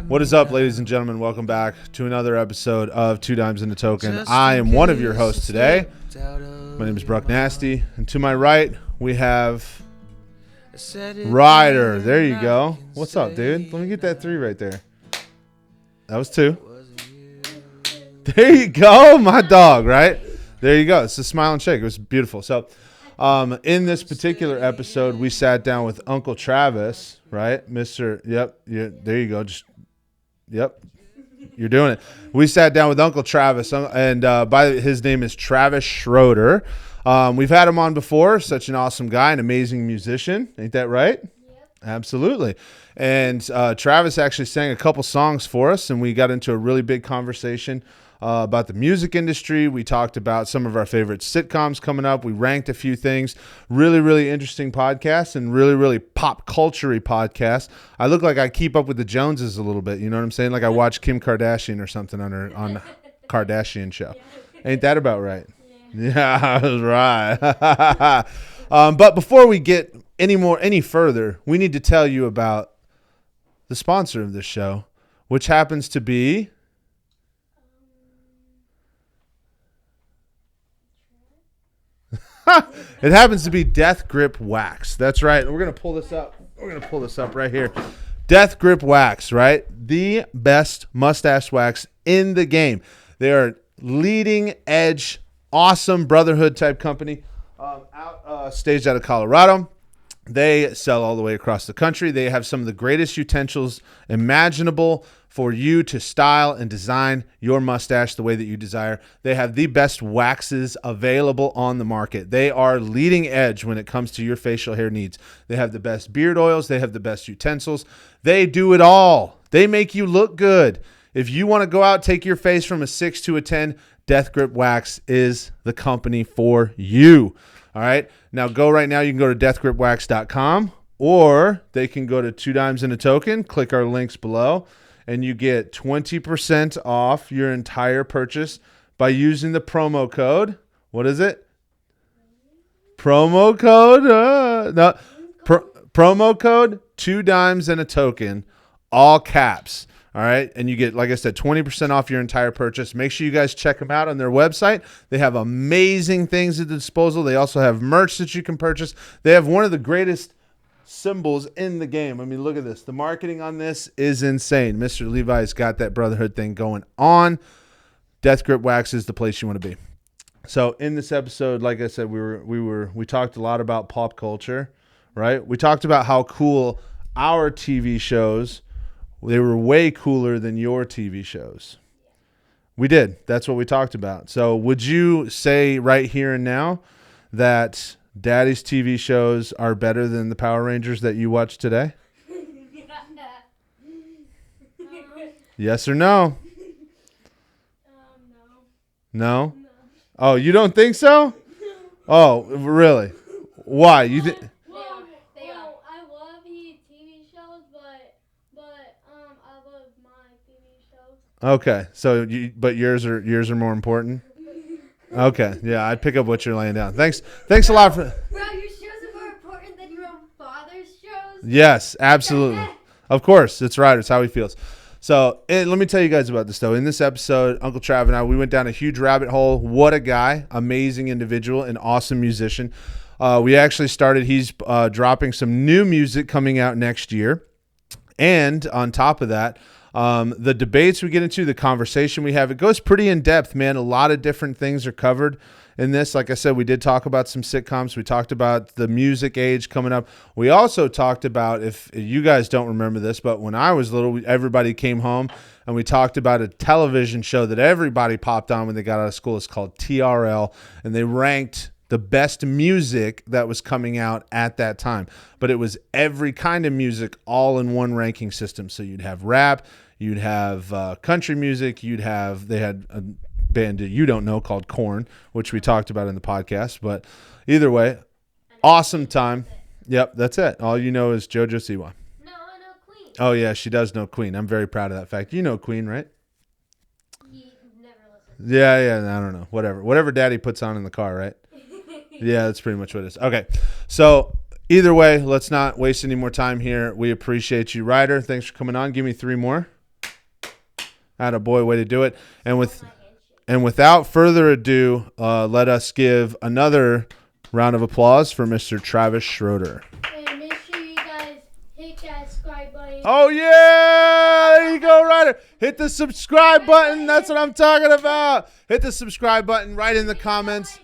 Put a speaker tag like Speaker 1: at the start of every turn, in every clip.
Speaker 1: What is up, ladies and gentlemen? Welcome back to another episode of Two Dimes and a Token. I am one of your hosts today. My name is Bruck Nasty, and to my right we have Ryder. There you go. What's up, dude? Let me get that 3 right there. That was 2. There you go, my dog. Right there you go. It's a smile and shake. It was beautiful. So, in this particular episode, we sat down with Uncle Travis, right, Mr. Yep. There you go. Yep. You're doing it. We sat down with Uncle Travis, and his name is Travis Schroder. We've had him on before. Such an awesome guy, an amazing musician. Ain't that right? Yep. Absolutely. And Travis actually sang a couple songs for us, and we got into a really big conversation about the music industry. We talked about some of our favorite sitcoms coming up. We ranked a few things. Really, really interesting podcast and really, really pop culture-y podcast. I look like I keep up with the Joneses a little bit. You know what I'm saying? Like I watch Kim Kardashian or something on Kardashian show. Ain't that about right? Yeah, that's right. But before we get any further, we need to tell you about the sponsor of this show, which happens to be it happens to be Death Grip Wax. That's right. We're going to pull this up. We're going to pull this up right here. Death Grip Wax, right? The best mustache wax in the game. They are leading edge, awesome brotherhood type company staged out of Colorado. They sell all the way across the country. They have some of the greatest utensils imaginable for you to style and design your mustache the way that you desire. They have the best waxes available on the market. They are leading edge when it comes to your facial hair needs. They have the best beard oils. They have the best utensils. They do it all. They make you look good. If you want to go out, take your face from a 6 to a 10, Death Grip Wax is the company for you. All right. Now go right now. You can go to deathgripwax.com, or they can go to 2 Dimes and a Token. Click our links below, and you get 20% off your entire purchase by using the promo code. What is it? Promo code? Promo code 2 Dimes and a Token, all caps. All right. And you get, like I said, 20% off your entire purchase. Make sure you guys check them out on their website. They have amazing things at the disposal. They also have merch that you can purchase. They have one of the greatest symbols in the game. I mean, look at this. The marketing on this is insane. Mr. Levi's got that brotherhood thing going on. Death Grip Wax is the place you want to be. So in this episode, like I said, we talked a lot about pop culture, right? We talked about how cool our TV shows. They were way cooler than your TV shows. We did. That's what we talked about. So would you say right here and now that Daddy's TV shows are better than the Power Rangers that you watch today? Yes or no? No? Oh, you don't think so? Oh, really? Why? You think? Okay, so but yours are more important. Okay, yeah, I pick up what you're laying down. Thanks a lot for.
Speaker 2: Bro, your shows are more important than your own father's shows.
Speaker 1: Yes, absolutely. Of course, it's right. It's how he feels. So let me tell you guys about this though. In this episode, Uncle Trav and I, we went down a huge rabbit hole. What a guy! Amazing individual, an awesome musician. We actually started. He's dropping some new music coming out next year, and on top of that. The debates we get into, the conversation we have, it goes pretty in depth, man. A lot of different things are covered in this. Like I said, we did talk about some sitcoms. We talked about the music age coming up. We also talked about, if you guys don't remember this, but when I was little, everybody came home and we talked about a television show that everybody popped on when they got out of school. It's called TRL, and they ranked the best music that was coming out at that time. But it was every kind of music all in one ranking system. So you'd have rap, you'd have country music, they had a band that you don't know called Korn, which we talked about in the podcast. But either way, awesome time. Yep, that's it. All you know is JoJo Siwa.
Speaker 2: No, I know Queen.
Speaker 1: Oh, yeah, she does know Queen. I'm very proud of that fact. You know Queen, right?
Speaker 2: He never listens.
Speaker 1: Yeah, I don't know. Whatever Daddy puts on in the car, right? Yeah, that's pretty much what it is. Okay, so either way, let's not waste any more time here. We appreciate you, Ryder. Thanks for coming on. Give me 3 more. Atta boy, way to do it. And without further ado, let us give another round of applause for Mr. Travis Schroder.
Speaker 2: And make sure you guys hit that subscribe button.
Speaker 1: Oh, yeah. There you go, Ryder. Hit the subscribe button. That's what I'm talking about. Hit the subscribe button right in the comments.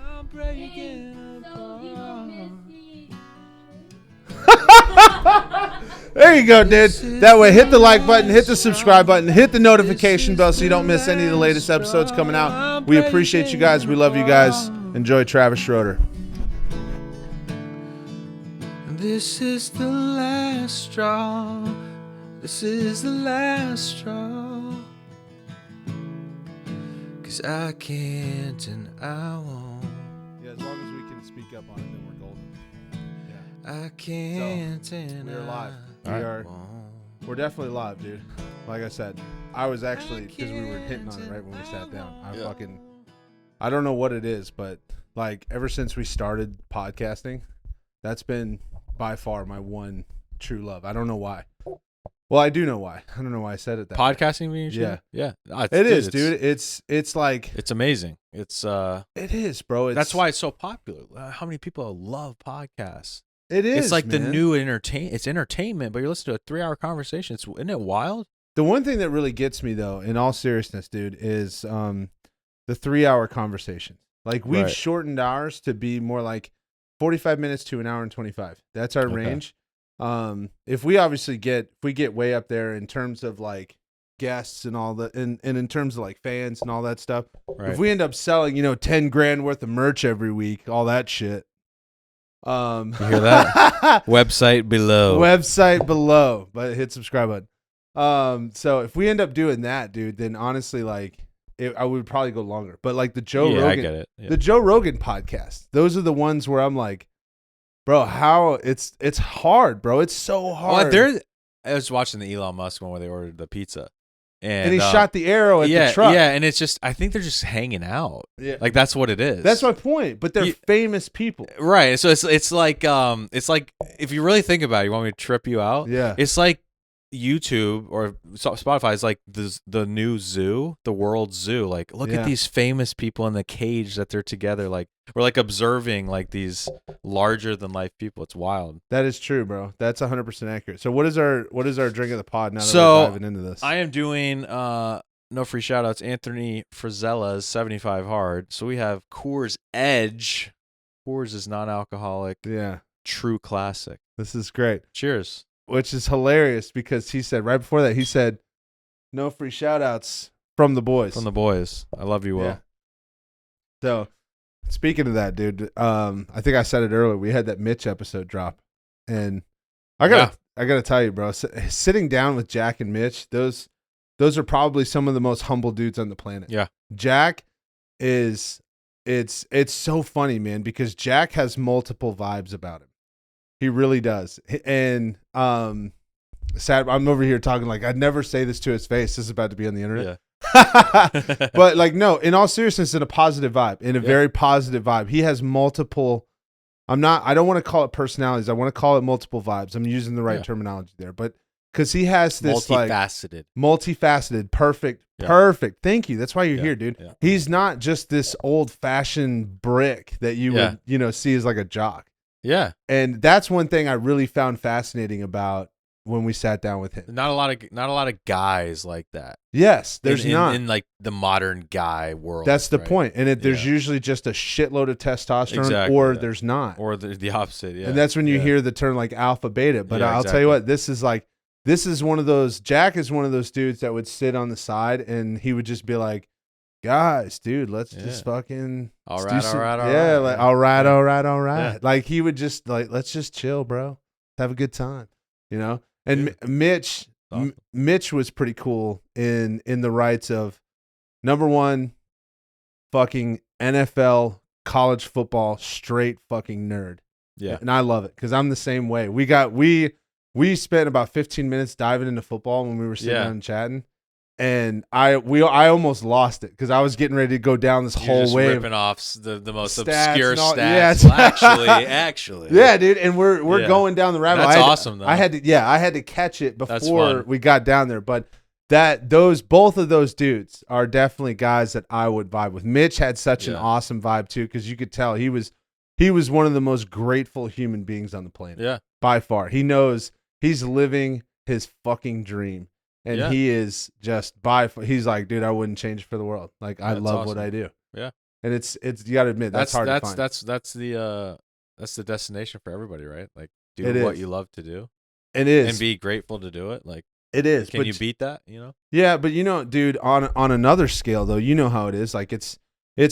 Speaker 2: I'm breaking so he won't miss me.
Speaker 1: There you go, dude. That way, hit the like button, hit the subscribe button, hit the notification bell so you don't miss any of the latest episodes coming out. We appreciate you guys. We love you guys. Enjoy Travis Schroder.
Speaker 3: This is the last straw. This is the last straw. 'Cause I can't and I won't.
Speaker 1: Yeah, as long as we can speak up on it, then we're golden.
Speaker 3: I can't and
Speaker 1: We are live.
Speaker 3: I
Speaker 1: We're definitely live, dude. Like I said, I was actually, because we were hitting on it right when we sat down. I don't know what it is, but like ever since we started podcasting, that's been by far my one true love. I don't know why. Well, I do know why. I don't know why I said it that way.
Speaker 4: Podcasting means
Speaker 1: Yeah.
Speaker 4: It
Speaker 1: is, dude. It's like
Speaker 4: It's amazing. It's
Speaker 1: it is, bro.
Speaker 4: that's why it's so popular. How many people love podcasts?
Speaker 1: it is.
Speaker 4: It's like the
Speaker 1: man.
Speaker 4: new it's entertainment, but you're listening to a 3-hour conversation. Isn't it wild?
Speaker 1: The one thing that really gets me though, in all seriousness, dude, is the 3-hour conversation. Like we've
Speaker 4: Right.
Speaker 1: shortened ours to be more like 45 minutes to an hour and 25. That's our
Speaker 4: Okay.
Speaker 1: range. If we get way up there in terms of like guests and all that, and in terms of like fans and all that stuff,
Speaker 4: Right.
Speaker 1: if we end up selling, 10 grand worth of merch every week, all that shit.
Speaker 4: You hear that? Website below.
Speaker 1: Website below, but hit subscribe button. So if we end up doing that, dude, then honestly, like, I would probably go longer. But like the Joe
Speaker 4: yeah,
Speaker 1: Rogan,
Speaker 4: I get it. Yeah.
Speaker 1: the Joe Rogan podcast, those are the ones where I'm like, bro, how it's hard, bro. It's so hard.
Speaker 4: I was watching the Elon Musk one where they ordered the pizza,
Speaker 1: and he shot the arrow at the truck.
Speaker 4: Yeah, and it's just I think they're just hanging out.
Speaker 1: Yeah.
Speaker 4: Like that's what it is.
Speaker 1: That's my point. But they're famous people.
Speaker 4: Right. So it's like if you really think about it, you want me to trip you out?
Speaker 1: Yeah.
Speaker 4: It's like YouTube or Spotify is like the new zoo, the world zoo. Like, look
Speaker 1: Yeah.
Speaker 4: at these famous people in the cage that they're together. Like, we're like observing like these larger than life people. It's wild.
Speaker 1: That is true, bro. That's 100% accurate. So what is our drink of the pod now that
Speaker 4: So,
Speaker 1: we're diving into this?
Speaker 4: I am doing no free shout outs. Anthony Frizella's 75 Hard. So we have Coors Edge. Coors is non-alcoholic,
Speaker 1: yeah.
Speaker 4: true classic.
Speaker 1: This is great.
Speaker 4: Cheers.
Speaker 1: Which is hilarious because he said right before that, he said, no free shout outs from the boys.
Speaker 4: From the boys. I love you, Will.
Speaker 1: Yeah. So speaking of that, dude, I think I said it earlier. We had that Mitch episode drop, and I gotta tell you, bro, sitting down with Jack and Mitch, those are probably some of the most humble dudes on the planet.
Speaker 4: Yeah.
Speaker 1: Jack is it's so funny, man, because Jack has multiple vibes about him. He really does. And sad, I'm over here talking like I'd never say this to his face. This is about to be on the internet.
Speaker 4: Yeah.
Speaker 1: But like, no, in all seriousness, in a positive vibe, very positive vibe. He has multiple. I don't want to call it personalities. I want to call it multiple vibes. I'm using the right terminology there, but because he has this multifaceted, perfect. Thank you. That's why you're here, dude.
Speaker 4: Yeah.
Speaker 1: He's not just this old fashioned brick that you would, see as like a jock.
Speaker 4: Yeah.
Speaker 1: And that's one thing I really found fascinating about when we sat down with him.
Speaker 4: Not a lot of guys like that.
Speaker 1: Yes, there's not
Speaker 4: in like the modern guy world.
Speaker 1: That's the point. And there's usually just a shitload of testosterone, or there's not,
Speaker 4: or the opposite. Yeah,
Speaker 1: and that's when you hear the term like alpha beta. But I'll tell you what, this is one of those. Jack is one of those dudes that would sit on the side and he would just be like, guys, dude, let's just fucking
Speaker 4: all right.
Speaker 1: Like all right. Yeah. Like he would just like, let's just chill, bro. Have a good time, And Mitch was pretty cool in the rights of number one, fucking NFL college football straight fucking nerd.
Speaker 4: Yeah,
Speaker 1: and I love it because I'm the same way. We spent about 15 minutes diving into football when we were sitting down and chatting. And I almost lost it because I was getting ready to go down this
Speaker 4: You're
Speaker 1: whole
Speaker 4: just
Speaker 1: wave.
Speaker 4: ripping off the most
Speaker 1: Stats
Speaker 4: obscure
Speaker 1: and all-
Speaker 4: stats.
Speaker 1: yeah,
Speaker 4: Well, actually.
Speaker 1: Yeah, dude, and we're
Speaker 4: Yeah.
Speaker 1: going down the rabbit.
Speaker 4: That's
Speaker 1: I had
Speaker 4: awesome, though.
Speaker 1: I had to catch it
Speaker 4: That's
Speaker 1: before
Speaker 4: fun.
Speaker 1: we got down there, but both of those dudes are definitely guys that I would vibe with. Mitch had such an
Speaker 4: Yeah.
Speaker 1: awesome vibe too, because you could tell he was one of the most grateful human beings on the planet.
Speaker 4: Yeah.
Speaker 1: By far. He knows he's living his fucking dream. And
Speaker 4: Yeah.
Speaker 1: he is just he's like, dude, I wouldn't change it for the world. Like, I
Speaker 4: That's
Speaker 1: love what
Speaker 4: awesome.
Speaker 1: I do.
Speaker 4: Yeah.
Speaker 1: And it's you got to admit that's hard to find.
Speaker 4: That's the destination for everybody, right? Like do
Speaker 1: It
Speaker 4: what
Speaker 1: is.
Speaker 4: you love to do
Speaker 1: It is.
Speaker 4: and be grateful to do it. Like
Speaker 1: It is.
Speaker 4: can
Speaker 1: but
Speaker 4: you beat that, you know?
Speaker 1: Yeah, but dude, on another scale though, you know how it is. Like it's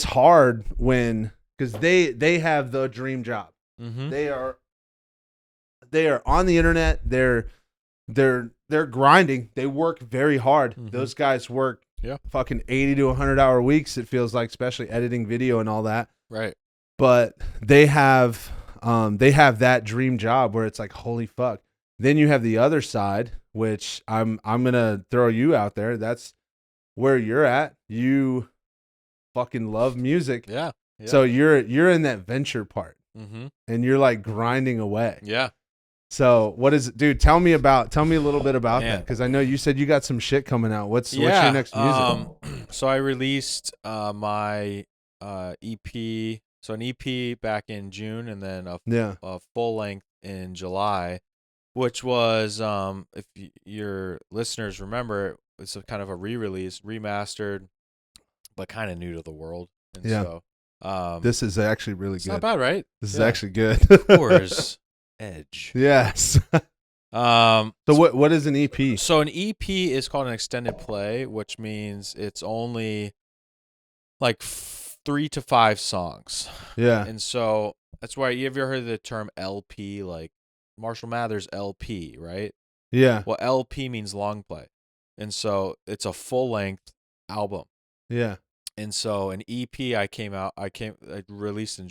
Speaker 1: hard when because they have the dream job.
Speaker 4: Mm-hmm.
Speaker 1: They are on the internet. They're grinding. They work very hard.
Speaker 4: Mhm.
Speaker 1: Those guys work
Speaker 4: Yeah.
Speaker 1: fucking 80 to 100-hour weeks. It feels like, especially editing video and all that.
Speaker 4: Right.
Speaker 1: But they have that dream job where it's like, holy fuck. Then you have the other side, which I'm gonna throw you out there. That's where you're at. You fucking love music.
Speaker 4: Yeah. Yeah.
Speaker 1: So you're in that venture part
Speaker 4: Mm-hmm.
Speaker 1: and you're like grinding away.
Speaker 4: Yeah.
Speaker 1: So what is it, dude? Tell me a little bit about
Speaker 4: Man.
Speaker 1: that, because I know you said you got some shit coming out. What's your next music?
Speaker 4: So I released my EP. So an EP back in June, and then a full length in July, which was if your listeners remember, it's a kind of a re-release, remastered, but kind of new to the world. And
Speaker 1: Yeah.
Speaker 4: So
Speaker 1: This is actually really
Speaker 4: it's
Speaker 1: good.
Speaker 4: not bad, right?
Speaker 1: This is
Speaker 4: Yeah.
Speaker 1: actually good.
Speaker 4: Coors Edge.
Speaker 1: Yes. So what is an EP?
Speaker 4: So an EP is called an extended play, which means it's only like 3 to 5 songs.
Speaker 1: Yeah.
Speaker 4: And so that's why you ever heard the term LP, like Marshall Mathers LP, right?
Speaker 1: Yeah.
Speaker 4: Well, LP means long play. And so it's a full length album.
Speaker 1: Yeah.
Speaker 4: And so an EP I released in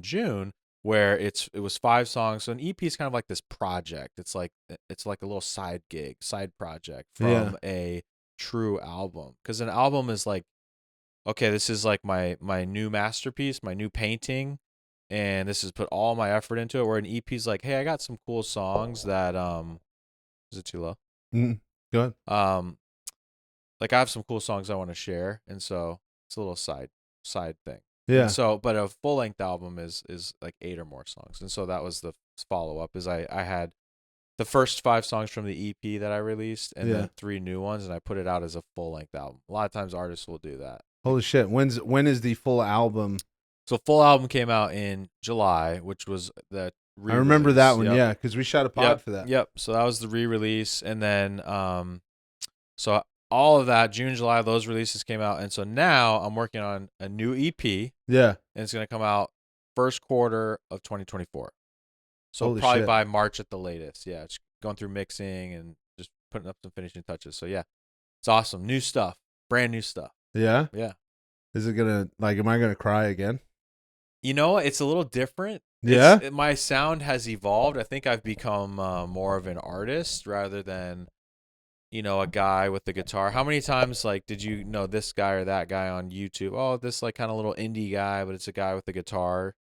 Speaker 4: June, where it was 5 songs. So an EP is kind of like this project. It's like a little side project from a true album. Because an album is like, okay, this is like my new masterpiece, my new painting, and this has put all my effort into it. Where an EP is like, hey, I got some cool songs that is it too low?
Speaker 1: Go ahead.
Speaker 4: Like I have some cool songs I want to share, and so it's a little side thing.
Speaker 1: Yeah.
Speaker 4: And so, but a full length album is like 8 or more songs, and so that was the follow up. Is I had the first 5 songs from the EP that I released, and then 3 new ones, and I put it out as a full length album. A lot of times artists will do that.
Speaker 1: Holy shit. When is the full album?
Speaker 4: So full album came out in July, which was the
Speaker 1: I remember that one.
Speaker 4: Yep.
Speaker 1: Yeah, because we shot a pod
Speaker 4: Yep.
Speaker 1: for that.
Speaker 4: Yep. So that was the re-release, and then so all of that June, July, those releases came out, and so now I'm working on a new EP,
Speaker 1: Yeah.
Speaker 4: and it's gonna come out first quarter of 2024. So
Speaker 1: Holy
Speaker 4: probably
Speaker 1: shit.
Speaker 4: by March at the latest. Yeah, it's going through mixing and just putting up some finishing touches. So yeah, it's awesome. New stuff, brand new stuff.
Speaker 1: Yeah.
Speaker 4: Yeah.
Speaker 1: Is it gonna am I gonna cry again?
Speaker 4: You know, it's a little different.
Speaker 1: Yeah.
Speaker 4: My sound has evolved. I think I've become more of an artist rather than, a guy with the guitar. How many times, like, did you know this guy or that guy on YouTube? Oh, this, like, kind of little indie guy, but it's a guy with the guitar.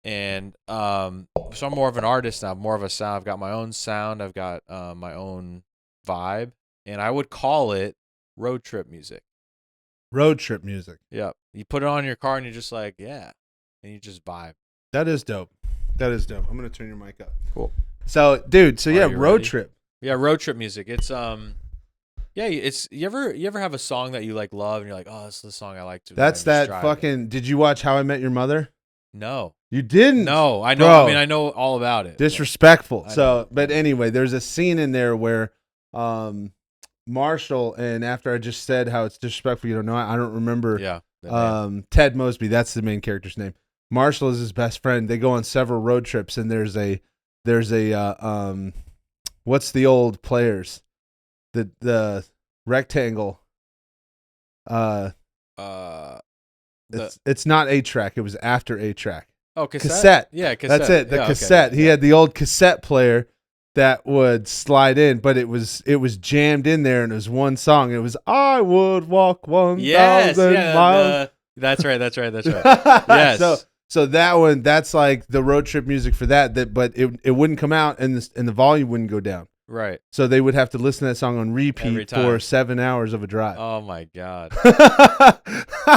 Speaker 4: And so I'm more of an artist now, more of a sound. I've got my own sound. I've got my own vibe. And I would call it road trip music.
Speaker 1: Road trip music.
Speaker 4: Yeah. You put it on in your car and you're just like, yeah. And you just vibe.
Speaker 1: That is dope. I'm gonna turn your mic up.
Speaker 4: Cool.
Speaker 1: So, dude. So yeah,
Speaker 4: you
Speaker 1: road
Speaker 4: ready?
Speaker 1: trip.
Speaker 4: Yeah, road trip music. It's it's you ever have a song that you like love and you're like, oh, this is the song I like to.
Speaker 1: That's
Speaker 4: just
Speaker 1: that
Speaker 4: drive
Speaker 1: fucking.
Speaker 4: it.
Speaker 1: Did you watch How I Met Your Mother?
Speaker 4: No,
Speaker 1: You didn't.
Speaker 4: no, I know.
Speaker 1: Bro.
Speaker 4: I mean, I know all about it.
Speaker 1: Disrespectful.
Speaker 4: I know.
Speaker 1: So, but anyway, there's a scene in there where Marshall, and after I just said how it's disrespectful, you don't know. I don't remember.
Speaker 4: Yeah. that name.
Speaker 1: Ted Mosby. That's the main character's name. Marshall is his best friend. They go on several road trips, and there's a what's the old players? The rectangle. It's not 8-track. It was after 8-track.
Speaker 4: Oh,
Speaker 1: Cassette.
Speaker 4: Yeah, cassette.
Speaker 1: That's it. The
Speaker 4: Yeah, okay.
Speaker 1: cassette. He
Speaker 4: Yeah.
Speaker 1: had the old cassette player, that would slide in, but it was jammed in there, and it was one song. It was I would walk 1,000 miles.
Speaker 4: That's right. Yes.
Speaker 1: So that one, that's like the road trip music for that. But it wouldn't come out, and the volume wouldn't go down.
Speaker 4: Right.
Speaker 1: So they would have to listen to that song on
Speaker 4: Every
Speaker 1: repeat
Speaker 4: time.
Speaker 1: for 7 hours of a drive.
Speaker 4: Oh my God.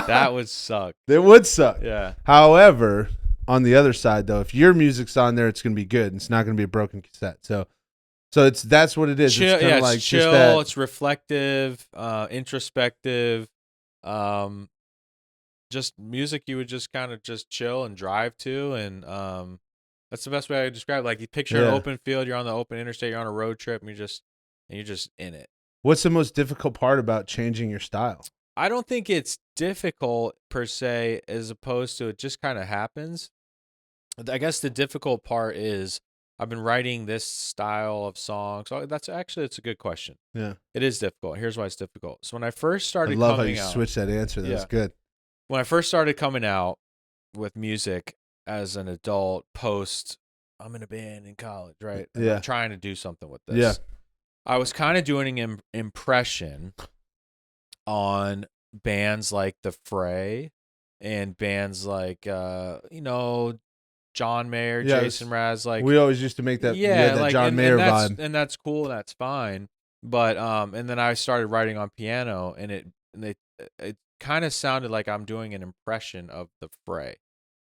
Speaker 4: That would suck.
Speaker 1: It would suck.
Speaker 4: Yeah.
Speaker 1: However, on the other side, though, if your music's on there, it's going to be good. It's not going to be a broken cassette. So that's what it is.
Speaker 4: Chill,
Speaker 1: it's kind of
Speaker 4: it's
Speaker 1: like
Speaker 4: chill.
Speaker 1: just that.
Speaker 4: It's reflective, introspective. Just music you would just kind of just chill and drive to, and that's the best way I would describe it. Like you picture an open field, you're on the open interstate, you're on a road trip, and you're just in it.
Speaker 1: What's the most difficult part about changing your style?
Speaker 4: I don't think it's difficult per se, as opposed to it just kind of happens. I guess the difficult part is I've been writing this style of songs. So it's a good question.
Speaker 1: Yeah,
Speaker 4: it is difficult. Here's why it's difficult. So when I first started,
Speaker 1: I love how
Speaker 4: coming
Speaker 1: you
Speaker 4: out,
Speaker 1: switched that answer. That's good.
Speaker 4: When I first started coming out with music as an adult, post I'm in a band in college, right? And I'm trying to do something with this.
Speaker 1: Yeah, I
Speaker 4: was kind of doing an impression on bands like The Fray and bands like John Mayer, Jason Mraz. Like
Speaker 1: we always used to make that that John Mayer vibe,
Speaker 4: and that's cool, and that's fine. But and then I started writing on piano, and it kind of sounded like I'm doing an impression of The Fray,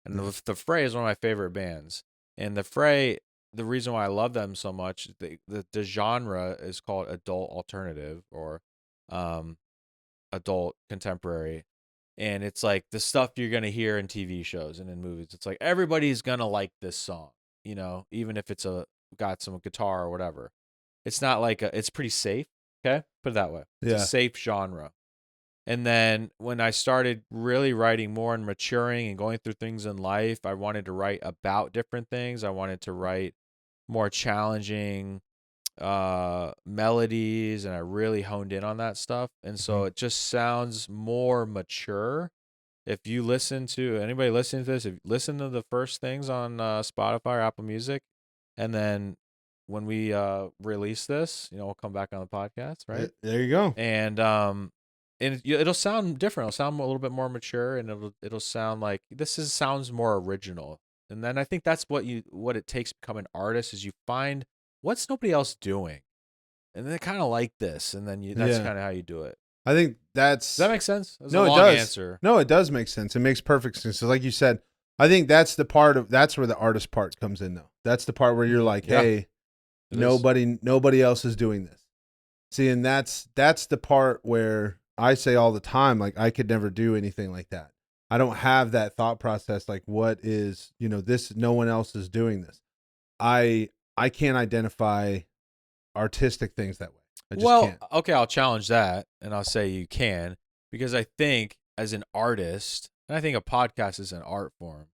Speaker 4: and the Fray is one of my favorite bands. And The Fray, the reason why I love them so much, the genre is called adult alternative or adult contemporary. And it's like the stuff you're going to hear in TV shows and in movies. It's like everybody's going to like this song, even if it's got some guitar or whatever. It's not like it's pretty safe, okay? Put it that way. It's a safe genre. And then when I started really writing more and maturing and going through things in life, I wanted to write about different things. I wanted to write more challenging melodies, and I really honed in on that stuff. And so it just sounds more mature. If you anybody listening to this, if you listen to the first things on Spotify or Apple Music, and then when we release this, we'll come back on the podcast, right?
Speaker 1: There you go.
Speaker 4: And it'll sound different. It'll sound a little bit more mature, and it'll sound like sounds more original. And then I think that's what it takes to become an artist, is you find what's nobody else doing, and then kind of like this, and then that's kind of how you do it.
Speaker 1: I think does
Speaker 4: that make sense?
Speaker 1: No, it does. Answer. No, it does make sense. It makes perfect sense. So like you said, I think that's where the artist part comes in, though. That's the part where you're like, hey, nobody else is doing this. See, and that's the part where I say all the time, like, I could never do anything like that. I don't have that thought process. Like, what is, this, no one else is doing this. I can't identify artistic things that way. I just can't.
Speaker 4: Okay, I'll challenge that, and I'll say you can, because I think as an artist, and I think a podcast is an art form.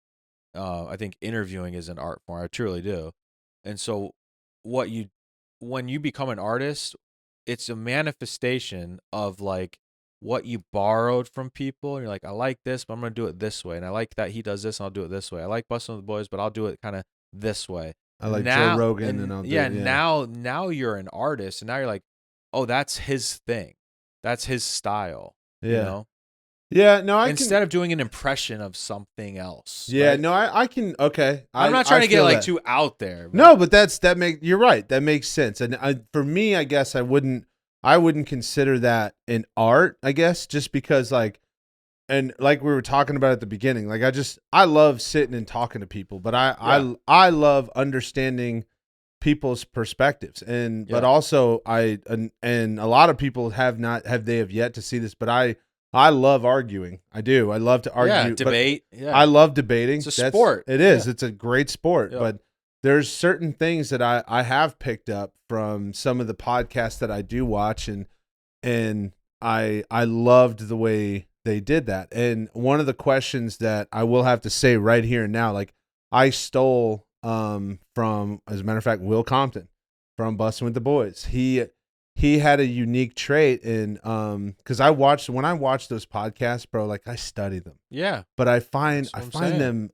Speaker 4: I think interviewing is an art form. I truly do. And so when you become an artist, it's a manifestation of like what you borrowed from people. And you're like, I like this, but I'm going to do it this way. And I like that he does this, and I'll do it this way. I like Bustin' with the Boys, but I'll do it kind of this way.
Speaker 1: I like Joe Rogan, and I'll do it.
Speaker 4: Now you're an artist, and now you're like, oh, that's his thing. That's his style.
Speaker 1: Yeah. Yeah, no,
Speaker 4: instead of doing an impression of something else.
Speaker 1: Yeah,
Speaker 4: right?
Speaker 1: No, I can. Okay,
Speaker 4: I'm not trying to get like too out there. But.
Speaker 1: No, but you're right. That makes sense. And for me, I guess I wouldn't consider that an art. I guess just because and like we were talking about at the beginning, like I love sitting and talking to people, but I love understanding people's perspectives, but also and a lot of people have yet to see this, but I love arguing. I do. I love to argue.
Speaker 4: Yeah, debate. Yeah.
Speaker 1: I love debating.
Speaker 4: It's a sport.
Speaker 1: It is. Yeah. It's a great sport. Yeah. But there's certain things that I have picked up from some of the podcasts that I do watch, and I loved the way they did that. And one of the questions that I will have to say right here and now, like I stole from, as a matter of fact, Will Compton from Bustin' with the Boys. He had a unique trait in because when I watch those podcasts, bro, like I study them.
Speaker 4: Yeah.
Speaker 1: But I find them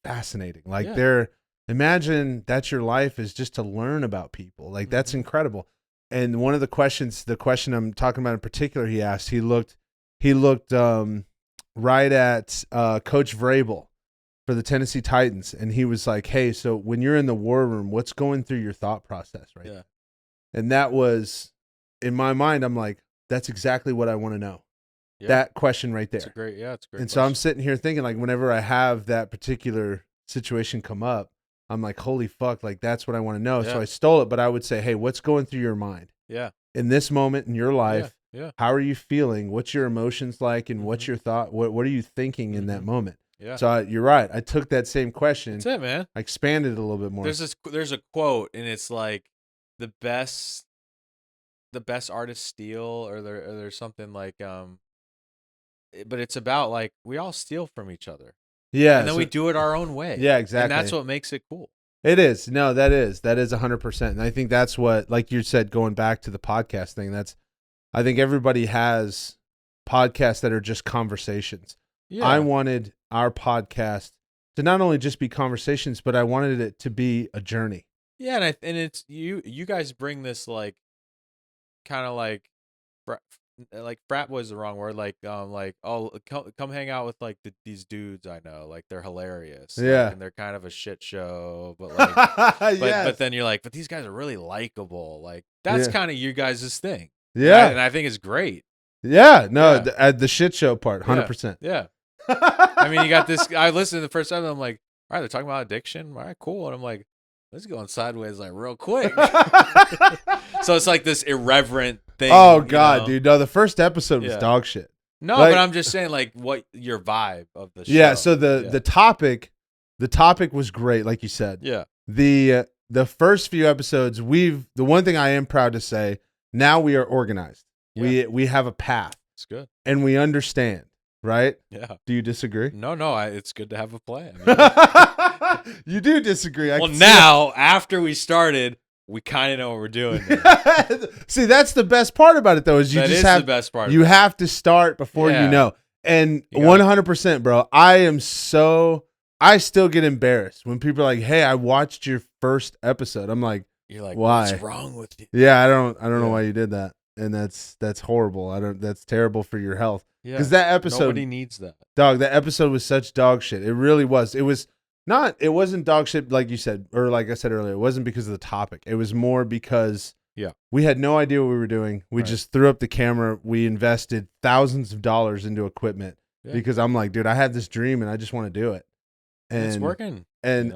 Speaker 1: fascinating. Like they're Imagine that's your life is just to learn about people. Like that's incredible. And one of the question I'm talking about in particular, he asked, he looked right at Coach Vrabel for the Tennessee Titans, and he was like, "Hey, so when you're in the war room, what's going through your thought process, right?"
Speaker 4: Yeah.
Speaker 1: And that was in my mind. I'm like, "That's exactly what I want to know."
Speaker 4: Yeah.
Speaker 1: That question right there.
Speaker 4: It's a great
Speaker 1: And so I'm sitting here thinking, like, whenever I have that particular situation come up, I'm like, holy fuck, like that's what I want to know.
Speaker 4: Yeah.
Speaker 1: So I stole it, but I would say, hey, what's going through your mind?
Speaker 4: Yeah.
Speaker 1: In this moment in your life,
Speaker 4: Yeah.
Speaker 1: how are you feeling? What's your emotions like? And what's your thought? What are you thinking in that moment?
Speaker 4: Yeah.
Speaker 1: So you're right. I took that same question.
Speaker 4: That's it, man.
Speaker 1: I expanded it a little bit more.
Speaker 4: There's a quote, and it's like the best artists steal, or there's something like but it's about like we all steal from each other.
Speaker 1: Yeah.
Speaker 4: And then we do it our own way.
Speaker 1: Yeah, exactly.
Speaker 4: And that's what makes it cool.
Speaker 1: It is. No, that is 100%. And I think that's what, like you said, going back to the podcast thing, I think everybody has podcasts that are just conversations.
Speaker 4: Yeah.
Speaker 1: I wanted our podcast to not only just be conversations, but I wanted it to be a journey.
Speaker 4: Yeah. And it's you guys bring this like kind of like frat boy is the wrong word. Like oh, come hang out with like these dudes I know. Like they're hilarious.
Speaker 1: Yeah.
Speaker 4: Like, and they're kind of a shit show, but like, but then you're like, but these guys are really likable. Like that's kind of you guys' thing.
Speaker 1: Yeah.
Speaker 4: And I think it's great.
Speaker 1: Yeah. No, the shit show part, 100%.
Speaker 4: Yeah. I mean, you got this. I listened to the first time. And I'm like, all right, they're talking about addiction. All right, cool. And I'm like, let's go sideways like real quick. So it's like this irreverent thing.
Speaker 1: Oh God, dude. No, the first episode was dog shit.
Speaker 4: No,
Speaker 1: like,
Speaker 4: but I'm just saying like what your vibe of the show.
Speaker 1: Yeah. So the topic was great. Like you said.
Speaker 4: Yeah.
Speaker 1: The first few episodes, the one thing I am proud to say, now we are organized.
Speaker 4: Yeah.
Speaker 1: We have a path.
Speaker 4: It's good.
Speaker 1: And we understand, right?
Speaker 4: Yeah.
Speaker 1: Do you disagree?
Speaker 4: No, it's good to have a plan.
Speaker 1: You do disagree.
Speaker 4: Well, now, after we started, we kind of know what we're doing.
Speaker 1: See, that's the best part about it, though, is you just have
Speaker 4: the best part.
Speaker 1: You have to start before you know. And 100%, bro, I still get embarrassed when people are like, hey, I watched your first episode. I'm like,
Speaker 4: you're like,
Speaker 1: why?
Speaker 4: What's wrong with you?
Speaker 1: Yeah, I don't know why you did that. And that's horrible. That's terrible for your health.
Speaker 4: Yeah.
Speaker 1: Because that episode,
Speaker 4: nobody needs that.
Speaker 1: Dog, that episode was such dog shit. It really was. It wasn't dog shit like you said, or like I said earlier. It wasn't because of the topic. It was more because we had no idea what we were doing. We just threw up the camera. We invested thousands of dollars into equipment because I'm like, dude, I have this dream and I just want to do it. And
Speaker 4: it's working.
Speaker 1: And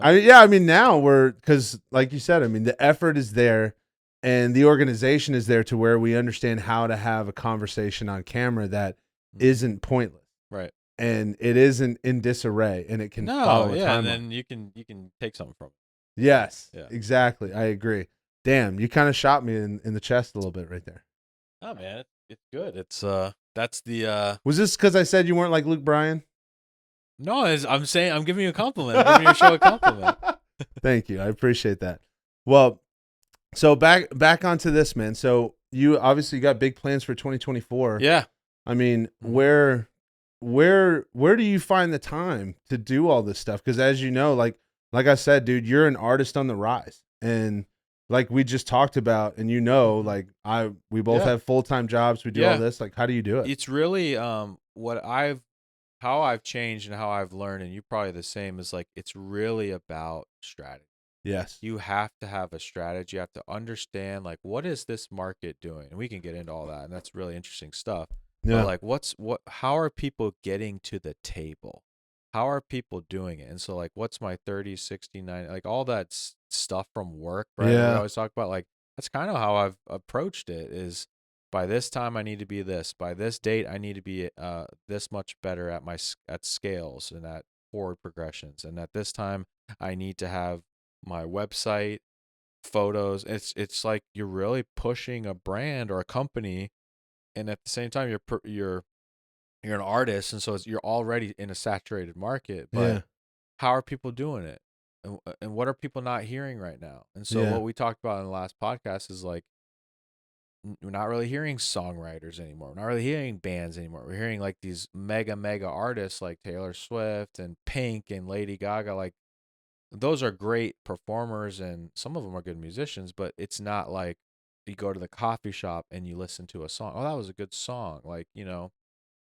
Speaker 1: now because like you said, I mean, the effort is there and the organization is there to where we understand how to have a conversation on camera that isn't pointless.
Speaker 4: Right.
Speaker 1: And it isn't in disarray, and it can follow a timeline.
Speaker 4: And then you can take something from it.
Speaker 1: Yes, exactly. I agree. Damn, you kind of shot me in the chest a little bit right there.
Speaker 4: Oh man, it's good. It's that's the.
Speaker 1: Was this because I said you weren't like Luke Bryan?
Speaker 4: No, I'm saying I'm giving you a compliment. I'm giving your show a compliment.
Speaker 1: Thank you. I appreciate that. Well, so back onto this, man. So you obviously got big plans for 2024.
Speaker 4: Yeah.
Speaker 1: I mean, where do you find the time to do all this stuff? Because as you know, like I said, dude, you're an artist on the rise, and like we just talked about, and like we both have full-time jobs. We do all this. Like, how do you do it?
Speaker 4: It's really how I've changed and how I've learned, and you're probably the same. Is like it's really about strategy.
Speaker 1: Yes,
Speaker 4: you have to have a strategy. You have to understand like what is this market doing, and we can get into all that, and that's really interesting stuff. Yeah. But like how are people getting to the table? How are people doing it? And so like what's my 30, 60, 90, like all that stuff from work, right? Yeah. We always talk about like that's kind of how I've approached it is by this time I need to be this. By this date I need to be this much better at scales and at forward progressions. And at this time I need to have my website, photos. It's like you're really pushing a brand or a company. And at the same time, you're an artist, and so you're already in a saturated market. But how are people doing it, and what are people not hearing right now? And so what we talked about in the last podcast is like we're not really hearing songwriters anymore. We're not really hearing bands anymore. We're hearing like these mega artists like Taylor Swift and Pink and Lady Gaga. Like those are great performers and some of them are good musicians, but it's not like you go to the coffee shop and you listen to a song. Oh, that was a good song. Like, that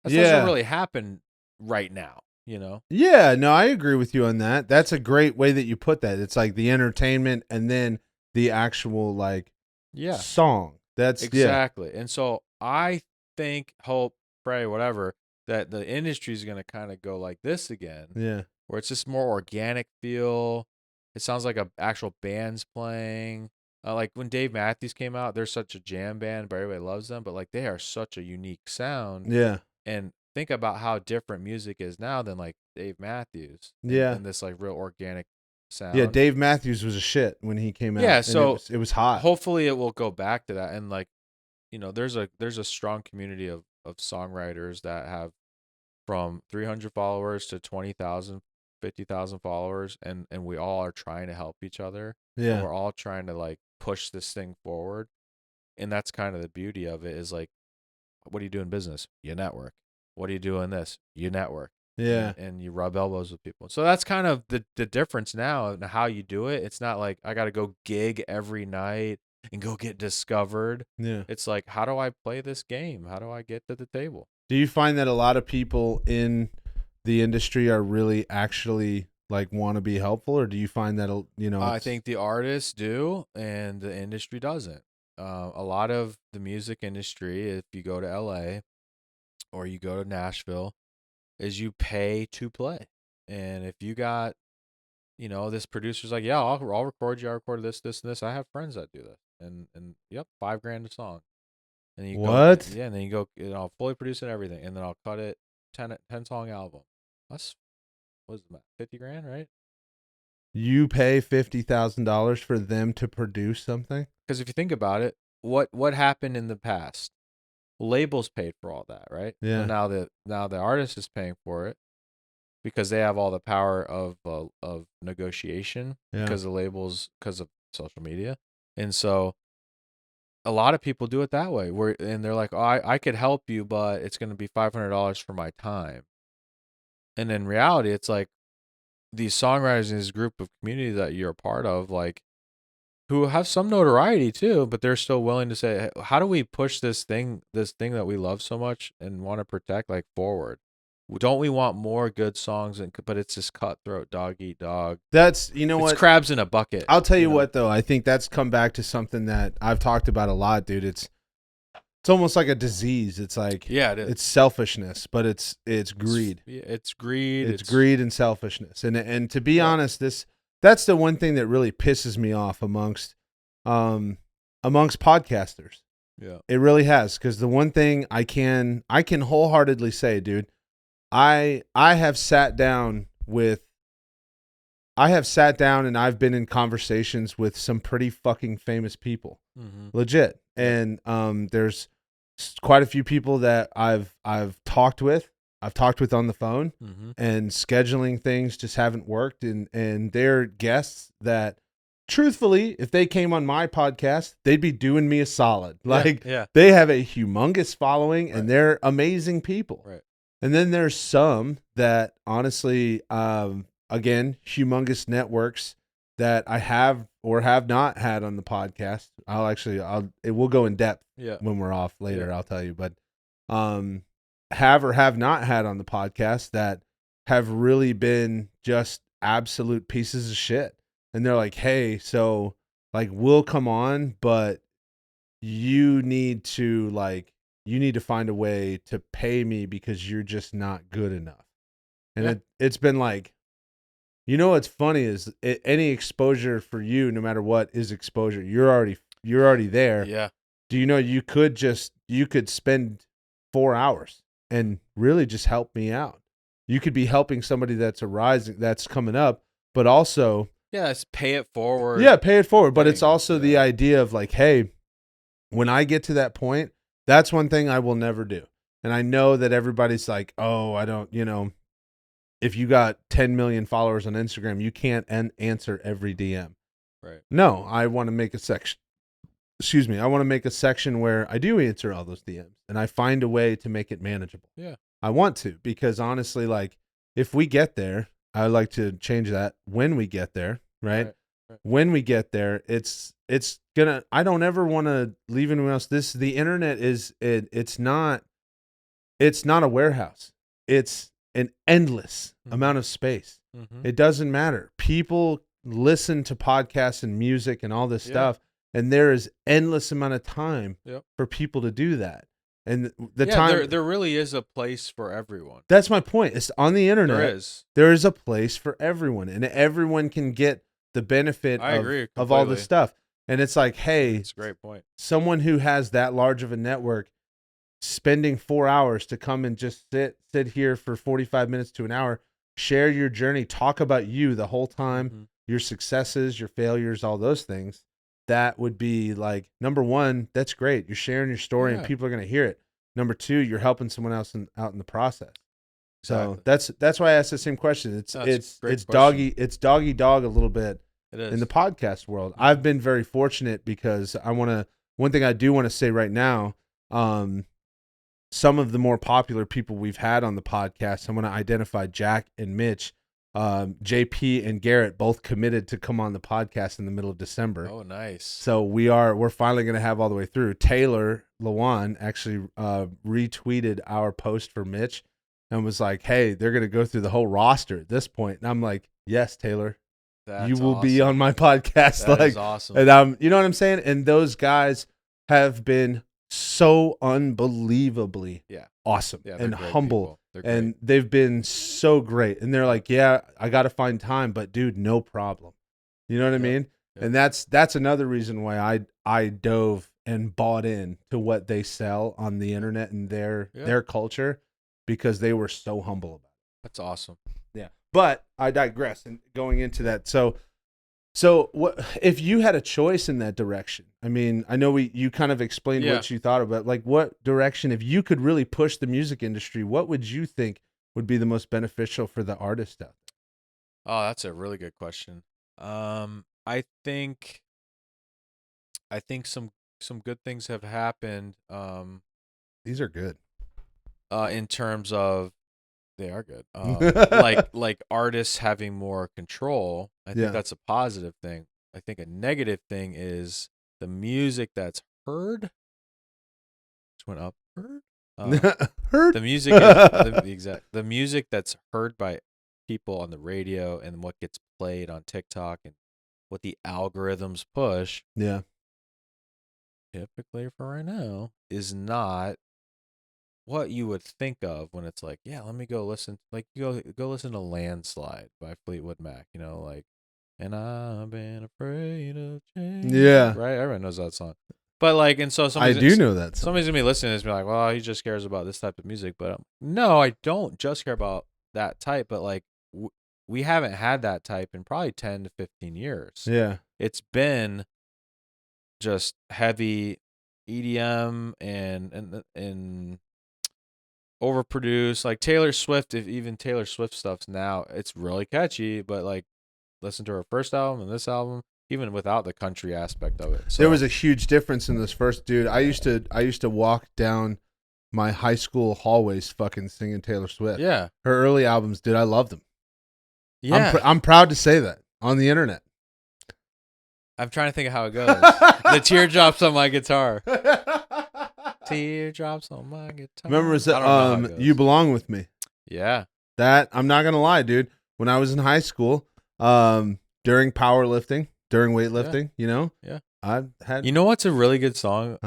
Speaker 4: doesn't
Speaker 1: Yeah.
Speaker 4: really happen right now, you know?
Speaker 1: Yeah, no, I agree with you on that. That's a great way that you put that. It's like the entertainment and then the actual like
Speaker 4: Yeah,
Speaker 1: song. That's
Speaker 4: exactly. And so I think, hope, pray, whatever, that the industry is going to kind of go like this again,
Speaker 1: yeah.
Speaker 4: where it's just more organic feel. It sounds like a actual band's playing. Like when Dave Matthews came out, they're such a jam band, but everybody loves them. But like they are such a unique sound.
Speaker 1: Yeah.
Speaker 4: And think about how different music is now than like Dave Matthews.
Speaker 1: Yeah.
Speaker 4: And this like real organic sound.
Speaker 1: Yeah, Dave Matthews was a shit when he came out.
Speaker 4: Yeah,
Speaker 1: and
Speaker 4: so
Speaker 1: it was hot.
Speaker 4: hopefully it will go back to that. And like, there's a strong community of songwriters that have from 300 followers to 20,000, 50,000 followers, and we all are trying to help each other.
Speaker 1: Yeah.
Speaker 4: And we're all trying to like push this thing forward. And that's kind of the beauty of it is like, what do you do in business? You network. What do you do in this? You network.
Speaker 1: Yeah.
Speaker 4: And you rub elbows with people. So that's kind of the difference now and how you do it. It's not like I got to go gig every night and go get discovered.
Speaker 1: Yeah.
Speaker 4: It's like, how do I play this game? How do I get to the table?
Speaker 1: Do you find that a lot of people in the industry are really actually like want to be helpful, or do you find that
Speaker 4: I think the artists do and the industry doesn't. A lot of the music industry, if you go to LA or you go to Nashville, is you pay to play. And if you got, this producer's like, yeah, I'll record you. I recorded this, this, and this. I have friends that do this. And yep, $5,000 a song. And you
Speaker 1: What?
Speaker 4: Go, yeah, and then you go, I'll fully produce it and everything. And then I'll cut it 10 song album. That's, what is that, $50,000, right?
Speaker 1: You pay $50,000 for them to produce something?
Speaker 4: Because if you think about it, what happened in the past? Labels paid for all that, right?
Speaker 1: Yeah.
Speaker 4: And now the artist is paying for it because they have all the power of negotiation because of social media, and so a lot of people do it that way. And they're like, oh, I could help you, but it's going to be $500 for my time. And in reality, it's like these songwriters in this group of community that you're a part of, like, who have some notoriety too, but they're still willing to say, hey, how do we push this thing that we love so much and want to protect, like, forward? Don't we want more good songs? But it's this cutthroat dog eat dog.
Speaker 1: That's,
Speaker 4: It's
Speaker 1: what?
Speaker 4: crabs in a bucket.
Speaker 1: I'll tell you what, though. I think that's come back to something that I've talked about a lot, dude. It's almost like a disease. It's like,
Speaker 4: Yeah, it is.
Speaker 1: It's selfishness, but it's greed.
Speaker 4: It's greed.
Speaker 1: It's greed and selfishness. And to be honest, that's the one thing that really pisses me off amongst podcasters.
Speaker 4: Yeah.
Speaker 1: It really has, because the one thing I can wholeheartedly say, dude, I have sat down and I've been in conversations with some pretty fucking famous people.
Speaker 4: Mm-hmm.
Speaker 1: Legit. And there's quite a few people that I've talked with. I've talked with on the phone,
Speaker 4: Mm-hmm.
Speaker 1: and scheduling things just haven't worked. And they're guests that, truthfully, if they came on my podcast, they'd be doing me a solid. Like,
Speaker 4: yeah.
Speaker 1: they have a humongous following, and
Speaker 4: Right.
Speaker 1: they're amazing people.
Speaker 4: Right.
Speaker 1: And then there's some that honestly, again, humongous networks that I have or have not had on the podcast. We'll go in depth when we're off later.
Speaker 4: Yeah.
Speaker 1: I'll tell you, but have or have not had on the podcast that have really been just absolute pieces of shit. And they're like, hey, so like, we'll come on, but you need to find a way to pay me because you're just not good enough. And it's been like, what's funny is any exposure for you, no matter what, is exposure. You're already there.
Speaker 4: Yeah.
Speaker 1: Do you know you could spend 4 hours and really just help me out? You could be helping somebody that's coming up, but also
Speaker 4: it's pay it forward.
Speaker 1: Yeah, pay it forward. But
Speaker 4: thing.
Speaker 1: it's also the idea of like, hey, when I get to that point, that's one thing I will never do. And I know that everybody's like, oh, I don't, if you got 10 million followers on Instagram, you can't answer every DM.
Speaker 4: Right.
Speaker 1: No, I want to make a section. Excuse me. I want to make a section where I do answer all those DMs and I find a way to make it manageable.
Speaker 4: Yeah.
Speaker 1: I want to, because honestly, like, if we get there, I like to change that when we get there, right? When we get there, it's gonna. I don't ever want to leave anyone else. The internet it's not a warehouse. It's an endless amount of space. It doesn't matter. People listen to podcasts and music and all this stuff, and there is endless amount of time for people to do that. And the time
Speaker 4: there really is a place for everyone.
Speaker 1: That's my point. It's on the internet.
Speaker 4: There
Speaker 1: is a place for everyone, and everyone can get the benefit of all this stuff. And it's like, hey,
Speaker 4: that's a great point.
Speaker 1: Someone who has that large of a network spending 4 hours to come and just sit here for 45 minutes to an hour, share your journey, talk about you the whole time, your successes, your failures, all those things. That would be like, number one, that's great. You're sharing your story and people are going to hear it. Number two, you're helping someone else out in the process. So that's why I asked the same question. It's doggy dog a little bit in the podcast world. I've been very fortunate because one thing I do want to say right now, some of the more popular people we've had on the podcast, I'm going to identify Jack and Mitch. JP and Garrett both committed to come on the podcast in the middle of December.
Speaker 4: Oh, nice.
Speaker 1: So we're finally going to have all the way through. Taylor Lewan actually retweeted our post for Mitch and was like, hey, they're going to go through the whole roster at this point. And I'm like, yes, Taylor, you will be on my podcast.
Speaker 4: That is awesome.
Speaker 1: And you know what I'm saying? And those guys have been so unbelievably awesome and humble. And they've been so great. And they're like, yeah, I got to find time, but dude, no problem. You know what I mean? Yep. And that's another reason why I dove and bought in to what they sell on the internet and their culture, because they were so humble about it.
Speaker 4: That's awesome.
Speaker 1: Yeah. But I digress and going into that. So what if you had a choice in that direction? I mean, I know you kind of explained what you thought about, like what direction, if you could really push the music industry, what would you think would be the most beneficial for the artist out there?
Speaker 4: Oh, that's a really good question. I think some good things have happened.
Speaker 1: These are good.
Speaker 4: In terms of they are good. Like artists having more control. I think that's a positive thing. I think a negative thing is the music that's heard. Which went up? Heard?
Speaker 1: Heard?
Speaker 4: The music the music that's heard by people on the radio and what gets played on TikTok and what the algorithms push.
Speaker 1: Yeah.
Speaker 4: Typically for right now is not what you would think of when it's like, yeah, let me go listen. Like go listen to "Landslide" by Fleetwood Mac. You know, like, and I've been afraid of change.
Speaker 1: Yeah,
Speaker 4: right. Everyone knows that song. But like, and so
Speaker 1: I do know that song.
Speaker 4: Somebody's gonna be listening to this and be like, well, he just cares about this type of music. But no, I don't just care about that type. But like, we haven't had that type in probably 10 to 15 years.
Speaker 1: Yeah,
Speaker 4: it's been just heavy EDM and overproduced, like Taylor Swift. If even Taylor Swift stuff's now, it's really catchy, but like listen to her first album and this album, even without the country aspect of it. So
Speaker 1: there was a huge difference in this first dude. I used to walk down my high school hallways fucking singing Taylor Swift.
Speaker 4: Yeah,
Speaker 1: her early albums, dude, I loved them.
Speaker 4: Yeah,
Speaker 1: I'm proud to say that on the internet.
Speaker 4: I'm trying to think of how it goes. The teardrops on my guitar. Teardrops on my guitar.
Speaker 1: Remember, You Belong With Me?
Speaker 4: Yeah.
Speaker 1: That, I'm not going to lie, dude. When I was in high school, during powerlifting, during weightlifting, you know?
Speaker 4: Yeah.
Speaker 1: I had.
Speaker 4: You know what's a really good song?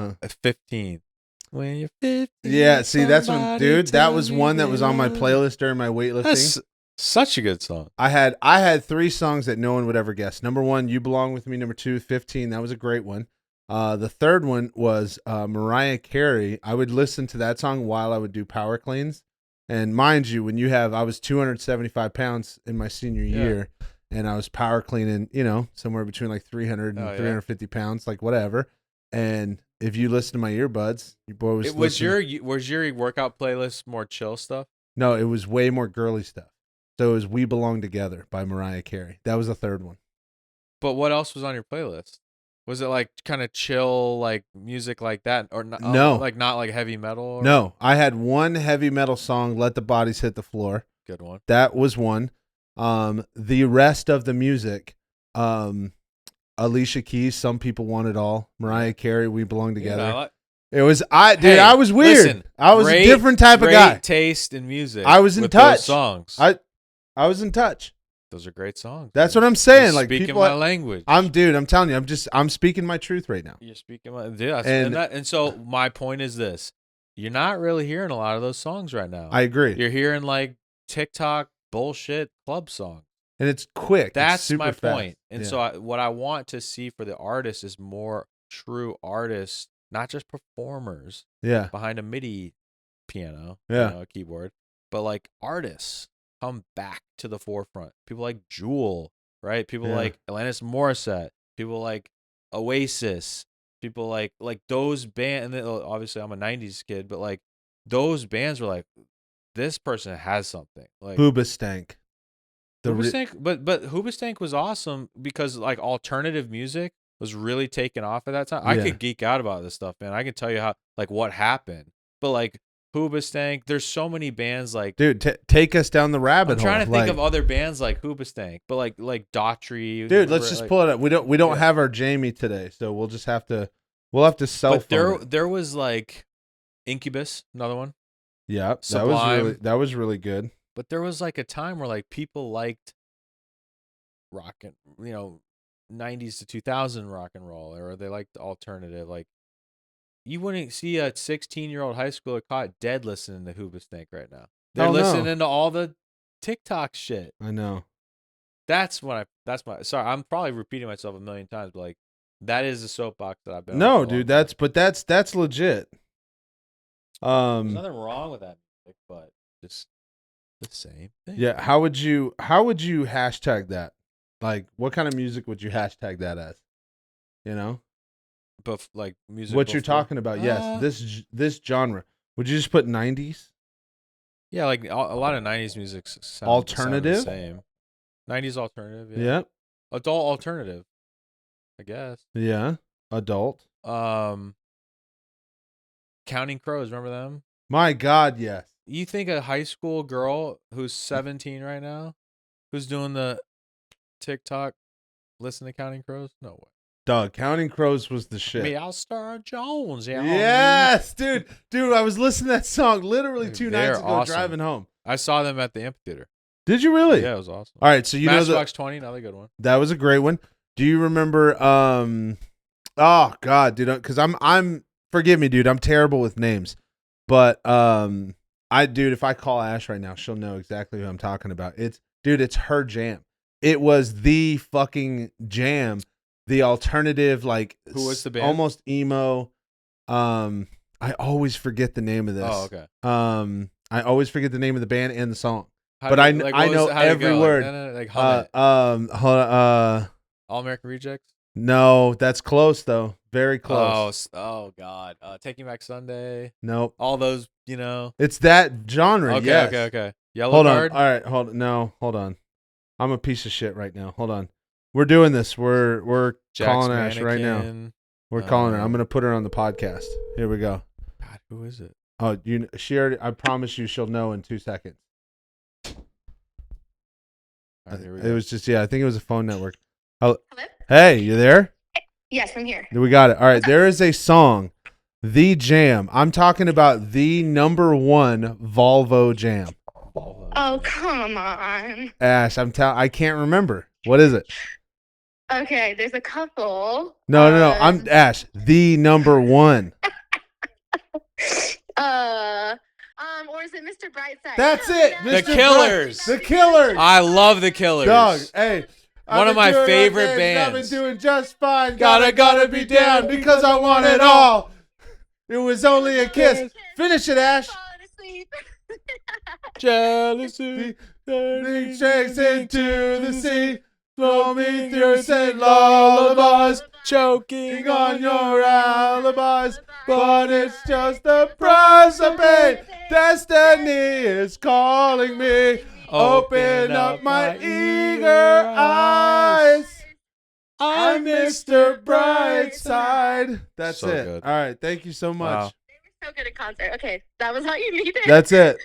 Speaker 4: 15. When you're 15.
Speaker 1: Yeah, see, that's when, dude, that was one that was on my playlist during my weightlifting.
Speaker 4: That's such a good song.
Speaker 1: I had 3 songs that no one would ever guess. Number 1, You Belong With Me. Number 2, 15. That was a great one. The third one was Mariah Carey. I would listen to that song while I would do power cleans. And mind you, I was 275 pounds in my senior year, and I was power cleaning, you know, somewhere between like 300 and 350 pounds, like whatever. And if you listen to my earbuds, your boy was.
Speaker 4: Was your workout playlist more chill stuff?
Speaker 1: No, it was way more girly stuff. So it was "We Belong Together" by Mariah Carey. That was the third one.
Speaker 4: But what else was on your playlist? Was it like kind of chill, like music like that, or not?
Speaker 1: No,
Speaker 4: like not like heavy metal. Or?
Speaker 1: No, I had one heavy metal song, "Let the Bodies Hit the Floor."
Speaker 4: Good one.
Speaker 1: That was one. The rest of the music, Alicia Keys, Some People Want It All, Mariah Carey, We Belong Together. It was dude. I was weird.
Speaker 4: Listen,
Speaker 1: I was a different type of guy.
Speaker 4: Great taste in music.
Speaker 1: I was in
Speaker 4: with
Speaker 1: touch.
Speaker 4: Those songs.
Speaker 1: I was in touch.
Speaker 4: Those are great songs.
Speaker 1: That's what I'm saying. Like
Speaker 4: speaking
Speaker 1: people,
Speaker 4: my language.
Speaker 1: I'm telling you, I'm speaking my truth right now.
Speaker 4: You're speaking my and so my point is this: you're not really hearing a lot of those songs right now.
Speaker 1: I agree.
Speaker 4: You're hearing like TikTok bullshit club songs.
Speaker 1: And it's quick.
Speaker 4: That's
Speaker 1: it's super
Speaker 4: my
Speaker 1: fast.
Speaker 4: point. And so what I want to see for the artists is more true artists, not just performers.
Speaker 1: Yeah.
Speaker 4: Behind a MIDI piano,
Speaker 1: yeah,
Speaker 4: a keyboard, but like artists come back to the forefront. People like Jewel, right? People like Alanis Morissette. People like Oasis. People like those bands. And then, obviously, I'm a '90s kid, but like those bands were like, this person has something. Like
Speaker 1: Hoobastank.
Speaker 4: Hoobastank, but Hoobastank was awesome because like alternative music was really taken off at that time. I could geek out about this stuff, man. I can tell you how like what happened, but like Hoobastank, there's so many bands like
Speaker 1: dude. Take us down the rabbit hole.
Speaker 4: I'm trying to think of other bands like Hoobastank, but like Daughtry.
Speaker 1: Dude, let's just pull it up. We don't have our Jamie today, so we'll have to self.
Speaker 4: But there was like Incubus, another one.
Speaker 1: Yeah,
Speaker 4: Sublime.
Speaker 1: that was really good.
Speaker 4: But there was like a time where like people liked rock and 90s to 2000 rock and roll, or they liked alternative. Like you wouldn't see a 16-year-old high schooler caught dead listening to Hoobastank right now. They're listening to all the TikTok shit.
Speaker 1: I know.
Speaker 4: Sorry, I'm probably repeating myself a million times, but like that is the soapbox that I've been.
Speaker 1: No, dude, that's legit.
Speaker 4: There's nothing wrong with that, but just the same thing.
Speaker 1: Yeah, how would you hashtag that? Like, what kind of music would you hashtag that as?
Speaker 4: But like music.
Speaker 1: What you're talking about? Yes, this genre. Would you just put 90s?
Speaker 4: Yeah, like a lot of 90s music sound
Speaker 1: alternative.
Speaker 4: The same. 90s alternative. Yeah.
Speaker 1: Yeah.
Speaker 4: Adult alternative, I guess.
Speaker 1: Yeah. Adult.
Speaker 4: Counting Crows. Remember them?
Speaker 1: My God, yes.
Speaker 4: You think a high school girl who's 17 right now, who's doing the TikTok, listen to Counting Crows? No way.
Speaker 1: Dog, Counting Crows was the shit.
Speaker 4: Me, I'll Star Jones. Yeah.
Speaker 1: Yes, dude. I was listening to that song literally 2 nights ago driving home.
Speaker 4: I saw them at the amphitheater.
Speaker 1: Did you really?
Speaker 4: Yeah, it was awesome.
Speaker 1: All right, so
Speaker 4: Matchbox 20, another good one.
Speaker 1: That was a great one. Do you remember? Oh God, dude, because I'm. Forgive me, dude. I'm terrible with names, but if I call Ash right now, she'll know exactly who I'm talking about. It's her jam. It was the fucking jam. The alternative, like,
Speaker 4: who was the band?
Speaker 1: Almost emo. I always forget the name of this.
Speaker 4: Oh, okay.
Speaker 1: I always forget the name of the band and the song, I know every word.
Speaker 4: Like hum it. All American Rejects.
Speaker 1: No, that's close though. Very close.
Speaker 4: Oh God. Taking Back Sunday.
Speaker 1: Nope.
Speaker 4: All those,
Speaker 1: It's that genre.
Speaker 4: Okay,
Speaker 1: yes.
Speaker 4: okay. Yellow
Speaker 1: Hold
Speaker 4: Card.
Speaker 1: on. All right. Hold on. I'm a piece of shit right now. Hold on. We're doing this. We're calling Ash right now. We're calling her. I'm gonna put her on the podcast. Here we go.
Speaker 4: God, who is it?
Speaker 1: Oh, she already. I promise you, she'll know in 2 seconds.
Speaker 4: Right, here we
Speaker 1: It
Speaker 4: go.
Speaker 1: was just I think it was a phone network. Hello?
Speaker 2: Hello?
Speaker 1: Hey, you there?
Speaker 2: Yes, I'm here.
Speaker 1: We got it. All right, there is a song, The Jam. I'm talking about the #1 Volvo Jam.
Speaker 2: Oh, come on.
Speaker 1: Ash, I can't remember. What is it?
Speaker 2: Okay, there's a couple.
Speaker 1: No. I'm Ash, the #1.
Speaker 2: Or is it Mr. Brightside?
Speaker 1: That's it.
Speaker 4: The
Speaker 1: Mr.
Speaker 4: Killers.
Speaker 1: The Killers.
Speaker 4: I love the Killers.
Speaker 1: Dog, hey.
Speaker 4: One of my favorite bands.
Speaker 1: I've been doing just fine. Gotta be down because I want it all. It was only a kiss. Finish it, Ash.
Speaker 2: Falling asleep.
Speaker 4: Jealousy.
Speaker 1: Big shakes into the sea. Blow me through St. Lullabies.
Speaker 4: Choking
Speaker 1: On your alibis. But it's just the price I pay. Destiny is calling me. Open up my eager eyes. I'm Mr. Brightside. That's
Speaker 4: So
Speaker 1: it.
Speaker 4: good.
Speaker 1: All right. Thank you so much.
Speaker 4: Wow.
Speaker 2: They were so good at concert. Okay, that was all you needed.
Speaker 1: That's it.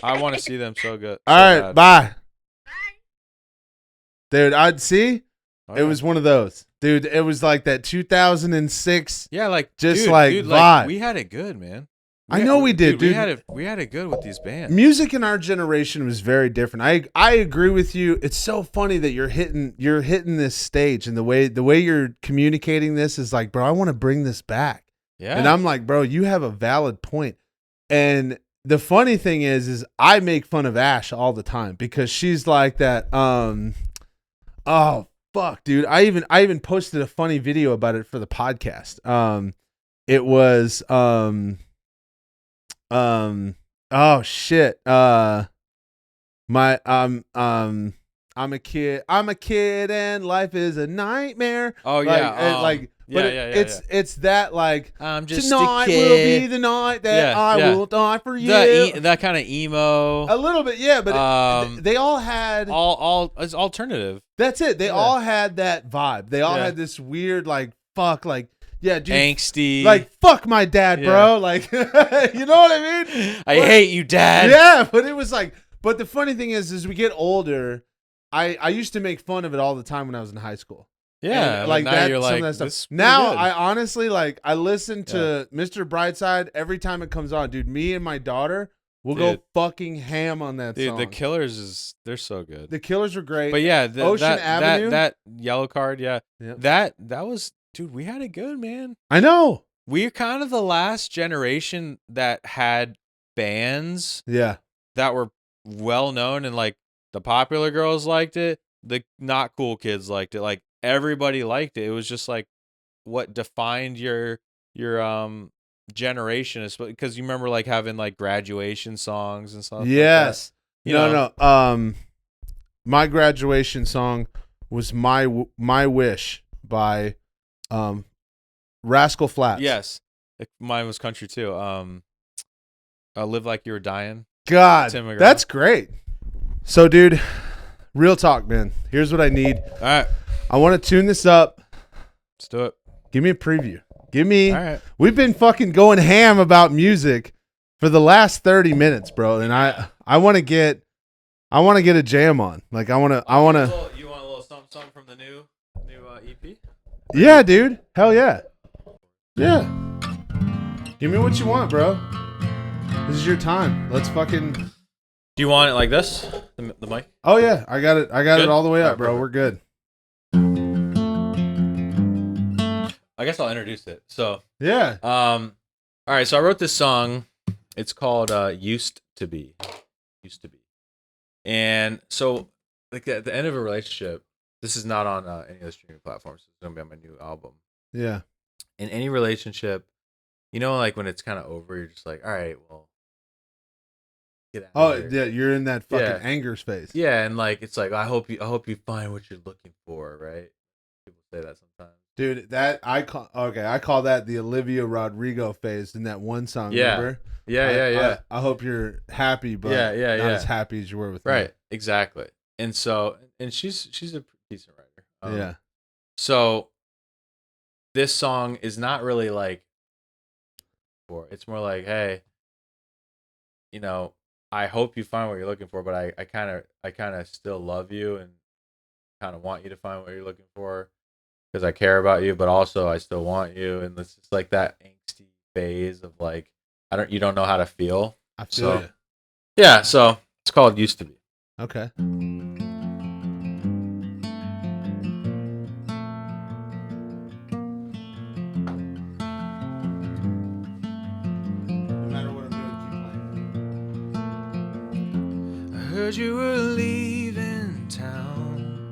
Speaker 4: I want to see them so good.
Speaker 1: All right. Bye.
Speaker 2: Bye.
Speaker 1: Dude, I'd see.
Speaker 4: Oh,
Speaker 1: It was one of those. Dude, it was like that 2006.
Speaker 4: yeah, like
Speaker 1: just
Speaker 4: dude,
Speaker 1: like
Speaker 4: dude,
Speaker 1: vibe.
Speaker 4: we had it good, man.
Speaker 1: I know we did, dude.
Speaker 4: We had it good with these bands.
Speaker 1: Music in our generation was very different. I agree with you. It's so funny that you're hitting this stage, and the way you're communicating this is like, bro, I want to bring this back.
Speaker 4: Yeah.
Speaker 1: And I'm like, bro, you have a valid point. And the funny thing is I make fun of Ash all the time because she's like that. Oh fuck, dude. I even posted a funny video about it for the podcast. It was oh shit. I'm a kid and life is a nightmare.
Speaker 4: Oh yeah.
Speaker 1: It's that like
Speaker 4: I'm just
Speaker 1: tonight
Speaker 4: a kid.
Speaker 1: will be the night that I will die for you.
Speaker 4: That kind of emo.
Speaker 1: A little bit, yeah, but they all had
Speaker 4: all it's alternative.
Speaker 1: That's it. They all had that vibe. They all had this weird like fuck like yeah, dude,
Speaker 4: angsty.
Speaker 1: like fuck my dad, bro. Like you know what I mean?
Speaker 4: I hate you, Dad.
Speaker 1: Yeah, but it was like but the funny thing is as we get older, I used to make fun of it all the time when I was in high school.
Speaker 4: Yeah,
Speaker 1: and, like
Speaker 4: now
Speaker 1: that,
Speaker 4: you're
Speaker 1: some
Speaker 4: like,
Speaker 1: of that
Speaker 4: this is
Speaker 1: stuff.
Speaker 4: pretty
Speaker 1: Now
Speaker 4: good.
Speaker 1: I honestly like I listen to Mr. Brightside every time it comes on, dude. Me and my daughter will go fucking ham on that song.
Speaker 4: The Killers they're so good.
Speaker 1: The Killers are great.
Speaker 4: But yeah,
Speaker 1: Ocean Avenue,
Speaker 4: that Yellow Card, yeah,
Speaker 1: Yep.
Speaker 4: that was, dude. We had it good, man.
Speaker 1: I know.
Speaker 4: We're kind of the last generation that had bands
Speaker 1: Yeah.
Speaker 4: that were well known, and like the popular girls liked it, the not cool kids liked it, like everybody liked it. It was just like what defined your generation is because you remember like having like graduation songs and stuff.
Speaker 1: Yes.
Speaker 4: Like that.
Speaker 1: No. My graduation song was My Wish by Rascal Flatts.
Speaker 4: Yes. Mine was country too. Live Like You Were Dying.
Speaker 1: God,
Speaker 4: Tim McGraw.
Speaker 1: that's great. So, dude, real talk, man. Here's what I need.
Speaker 4: All right.
Speaker 1: I want to tune this up.
Speaker 4: Let's do it.
Speaker 1: Give me a preview. Give me.
Speaker 4: All right.
Speaker 1: We've been fucking going ham about music for the last 30 minutes, bro. And I want to get a jam on. Like I want to.
Speaker 4: You want a little something from the new EP?
Speaker 1: Yeah, dude. Hell yeah. Yeah. Give me what you want, bro. This is your time. Let's fucking.
Speaker 4: Do you want it like this? The mic?
Speaker 1: Oh yeah, I got it. I got
Speaker 4: Good?
Speaker 1: it all the way up,
Speaker 4: All
Speaker 1: bro.
Speaker 4: right,
Speaker 1: We're good.
Speaker 4: I guess I'll introduce it. So,
Speaker 1: Yeah.
Speaker 4: all right. So I wrote this song. It's called "Used to Be," and so like at the end of a relationship, this is not on any of the streaming platforms. It's gonna be on my new album.
Speaker 1: Yeah.
Speaker 4: In any relationship, you know, like when it's kind of over, you're just like, all right, well, get out.
Speaker 1: Oh
Speaker 4: of
Speaker 1: yeah,
Speaker 4: here.
Speaker 1: you're in that fucking
Speaker 4: Yeah.
Speaker 1: anger space.
Speaker 4: Yeah, and like it's like I hope you find what you're looking for, right? People say that sometimes.
Speaker 1: Dude, that I call that the Olivia Rodrigo phase in that one song.
Speaker 4: Yeah.
Speaker 1: Remember?
Speaker 4: Yeah.
Speaker 1: I hope you're happy, but
Speaker 4: Yeah,
Speaker 1: not
Speaker 4: yeah.
Speaker 1: as happy as you were with me.
Speaker 4: Right, exactly. And so, and she's a decent writer.
Speaker 1: Yeah.
Speaker 4: So this song is not really like, it's more like, hey, you know, I hope you find what you're looking for, but I kind of still love you and kind of want you to find what you're looking for because I care about you, but also I still want you. And it's just like that angsty phase of like, you don't know how to feel.
Speaker 1: I feel
Speaker 4: So yeah, so it's called "Used to Be."
Speaker 1: you. Okay. No matter what I'm doing,
Speaker 3: I heard you were leaving town.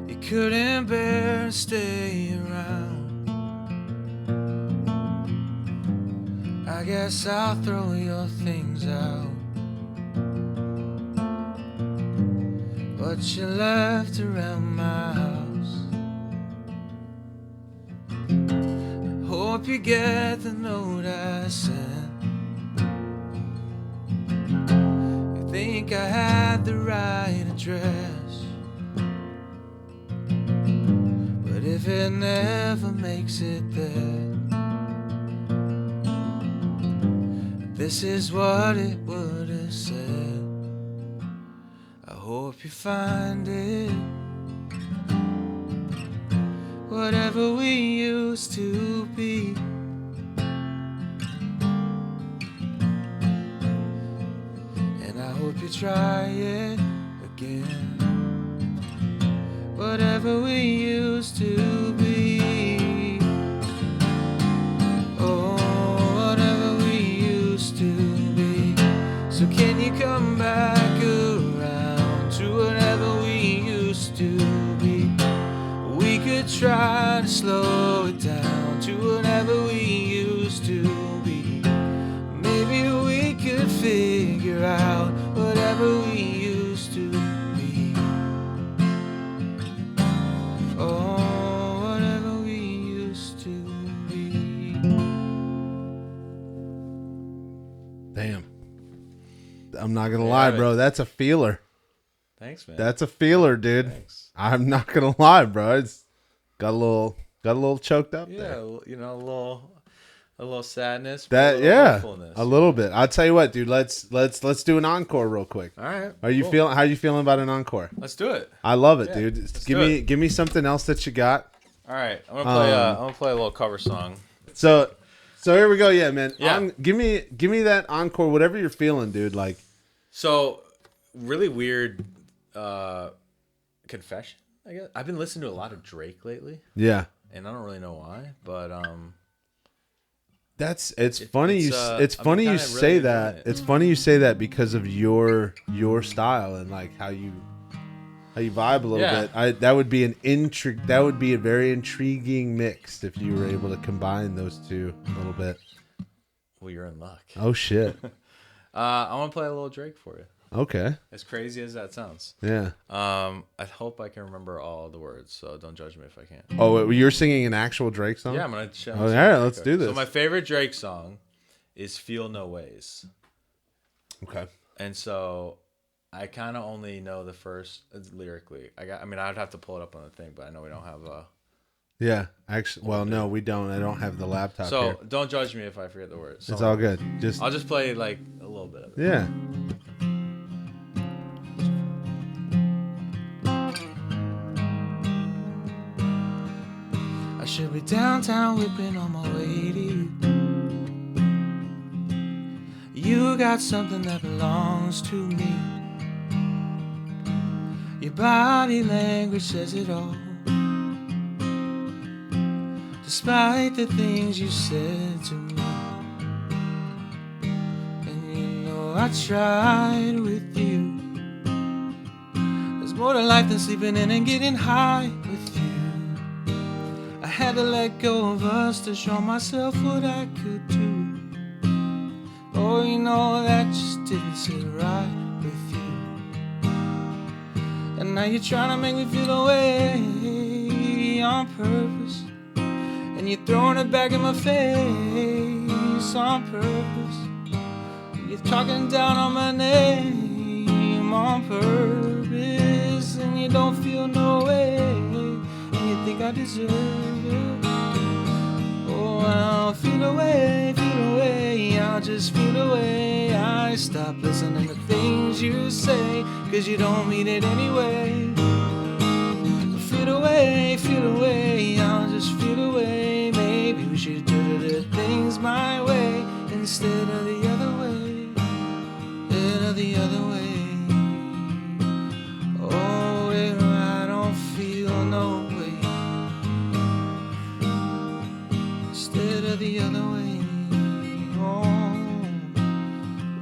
Speaker 3: You couldn't bear to stay around. I guess I'll throw your things out. What you left around my house. I hope you get the note I sent. You think I had the right address, but if it never makes it there, this is what it would have said. I hope you find it. Whatever we used to be. And I hope you try it again. Whatever we used to be. Oh, whatever we used to be. So can you come back around to whatever we used to be? We could try to slow it down to whatever we used to be. Maybe we could figure out whatever we used to be. Oh, whatever we used to be.
Speaker 1: Damn. I'm not gonna lie, bro. That's a feeler.
Speaker 4: Thanks, man.
Speaker 1: That's a feeler, dude.
Speaker 4: Thanks.
Speaker 1: I'm not gonna lie, bro. It's got a little choked up
Speaker 4: Yeah,
Speaker 1: there.
Speaker 4: you know, a little sadness. But
Speaker 1: That
Speaker 4: a little
Speaker 1: yeah,
Speaker 4: hopefulness.
Speaker 1: a little bit. I'll tell you what, dude. Let's do an encore real quick.
Speaker 4: All right.
Speaker 1: Are you
Speaker 4: cool.
Speaker 1: feeling? How you feeling about an encore?
Speaker 4: Let's do it.
Speaker 1: I love it,
Speaker 4: Yeah,
Speaker 1: dude.
Speaker 4: let's
Speaker 1: Give
Speaker 4: do
Speaker 1: me
Speaker 4: it.
Speaker 1: give me something else that you got.
Speaker 4: All right. I'm gonna play a little cover song.
Speaker 1: So here we go. Yeah, man.
Speaker 4: Yeah.
Speaker 1: Give me that encore. Whatever you're feeling, dude. Like.
Speaker 4: So, really weird confession, I guess. I've been listening to a lot of Drake lately,
Speaker 1: Yeah.
Speaker 4: and I don't really know why, but
Speaker 1: It's funny
Speaker 4: it's
Speaker 1: funny you
Speaker 4: kinda
Speaker 1: say
Speaker 4: really
Speaker 1: that.
Speaker 4: enjoying it.
Speaker 1: It's funny you say that because of your style and like how you vibe a little
Speaker 4: Yeah.
Speaker 1: bit. That would be a very intriguing mix if you were able to combine those two a little bit.
Speaker 4: well, you're in luck.
Speaker 1: Oh shit.
Speaker 4: I want to play a little Drake for you.
Speaker 1: Okay.
Speaker 4: As crazy as that sounds.
Speaker 1: Yeah.
Speaker 4: I hope I can remember all the words, so don't judge me if I can't.
Speaker 1: Oh, you're singing an actual Drake song?
Speaker 4: Yeah, I'm gonna.
Speaker 1: Oh, all right, let's do this.
Speaker 4: So my favorite Drake song is "Feel No Ways,"
Speaker 1: Okay.
Speaker 4: and so I kind of only know the first lyrically. I mean, I'd have to pull it up on the thing, but I know we don't have a.
Speaker 1: Yeah. Actually, well, no, we don't. I don't have the laptop
Speaker 4: So
Speaker 1: here.
Speaker 4: don't judge me if I forget the words.
Speaker 1: It's all good.
Speaker 4: I'll just play like a little bit of it.
Speaker 1: Yeah.
Speaker 3: I should be downtown whipping on my way to you. You got something that belongs to me. Your body language says it all. Despite the things you said to me. And you know I tried with you. There's more to life than sleeping in and getting high with you. I had to let go of us to show myself what I could do. Oh, you know that just didn't sit right with you. And now you're trying to make me feel away on purpose. And you're throwing it back in my face on purpose. You're talking down on my name on purpose. And you don't feel no way. And you think I deserve it. Oh, I'll feel away, I'll just feel away. I stop listening to things you say, 'cause you don't mean it anyway. Feel away, I'll just feel away. Maybe we should do the things my way instead of the other way. Instead of the other way. Oh, where I don't feel no way. Instead of the other way. Oh,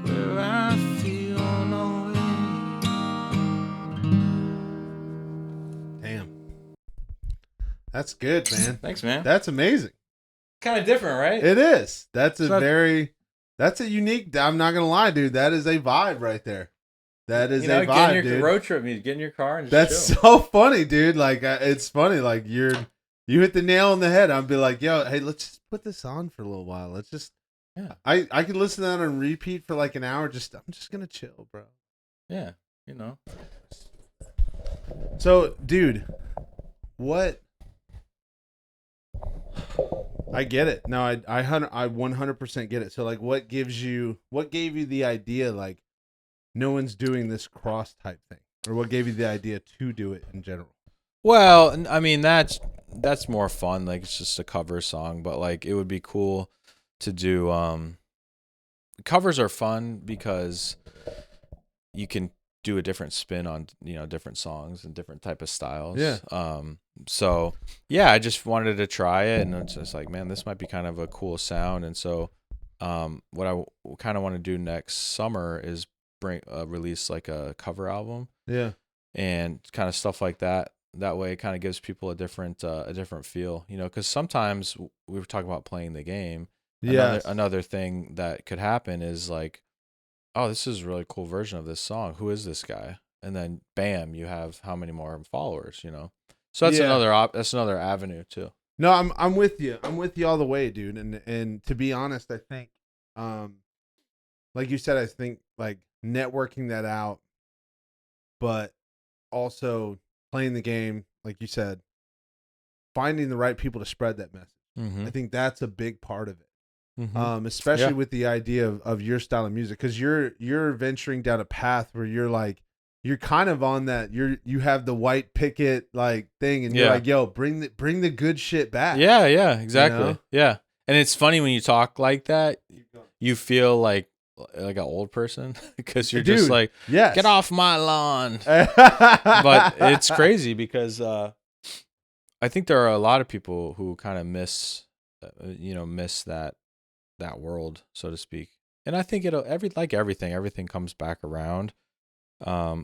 Speaker 3: where I feel no way.
Speaker 1: Damn. That's good, man.
Speaker 4: Thanks, man.
Speaker 1: That's amazing.
Speaker 4: Kind of different, right?
Speaker 1: It is. That's
Speaker 4: So-
Speaker 1: that's a unique, I'm not going to lie, dude. That is a vibe right there. That is
Speaker 4: you know,
Speaker 1: a
Speaker 4: get
Speaker 1: vibe,
Speaker 4: in your
Speaker 1: dude.
Speaker 4: road trip, get in your car and just
Speaker 1: That's
Speaker 4: chill.
Speaker 1: so funny, dude. Like, it's funny. Like, you hit the nail on the head. I'd be like, yo, hey, let's just put this on for a little while. Let's just,
Speaker 4: Yeah.
Speaker 1: I could listen to that on repeat for like an hour. I'm just going to chill, bro.
Speaker 4: Yeah, you know.
Speaker 1: So, dude, what? I get it. No, I 100% get it. So, like, what gave you the idea, like, no one's doing this cross type thing? or what gave you the idea to do it in general?
Speaker 4: Well, I mean that's more fun. Like it's just a cover song, but like it would be cool to do. Covers are fun because you can do a different spin on different songs and different type of styles.
Speaker 1: Yeah.
Speaker 4: So yeah, I just wanted to try it, and it's just like, man, this might be kind of a cool sound. And so, what I kind of want to do next summer is release like a cover album.
Speaker 1: Yeah.
Speaker 4: And kind of stuff like that. That way, it kind of gives people a different feel, because sometimes we were talking about playing the game.
Speaker 1: Yeah.
Speaker 4: Another thing that could happen is like, oh, this is a really cool version of this song. Who is this guy? And then, bam, you have how many more followers? So that's another avenue too.
Speaker 1: No, I'm with you. I'm with you all the way, dude. And to be honest, I think, like you said, I think like networking that out, but also playing the game, like you said, finding the right people to spread that message.
Speaker 4: Mm-hmm.
Speaker 1: I think that's a big part of it.
Speaker 4: Mm-hmm.
Speaker 1: Especially with the idea of your style of music, because you're venturing down a path where you're kind of on that. You have the white picket like thing, and you're like, yo, bring the good shit back.
Speaker 4: Yeah, exactly. Yeah, and it's funny when you talk like that, you feel like an old person because you're just like, get off my lawn. But it's crazy because I think there are a lot of people who kind of miss that world, so to speak. And I think everything comes back around.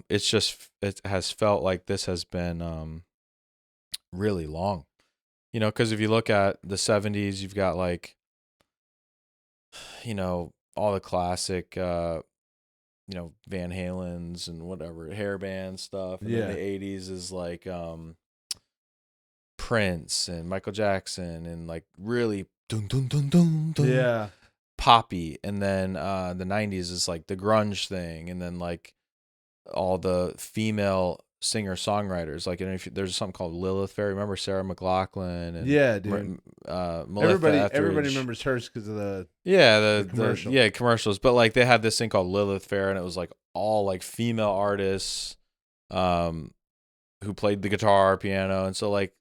Speaker 4: It's just, it has felt like this has been really long, because if you look at the 70s, you've got like, all the classic, Van Halen's and whatever hairband stuff. And then the 80s is like Prince and Michael Jackson and like really dun, dun, dun, dun, dun, poppy. And then the 90s is like the grunge thing. And then like all the female singer-songwriters. Like, there's something called Lilith Fair. Remember Sarah McLachlan? And
Speaker 1: dude.
Speaker 4: Melissa
Speaker 1: everybody remembers hers because of the commercial.
Speaker 4: Commercials. But like they had this thing called Lilith Fair, and it was like all like female artists who played the guitar, piano. And so like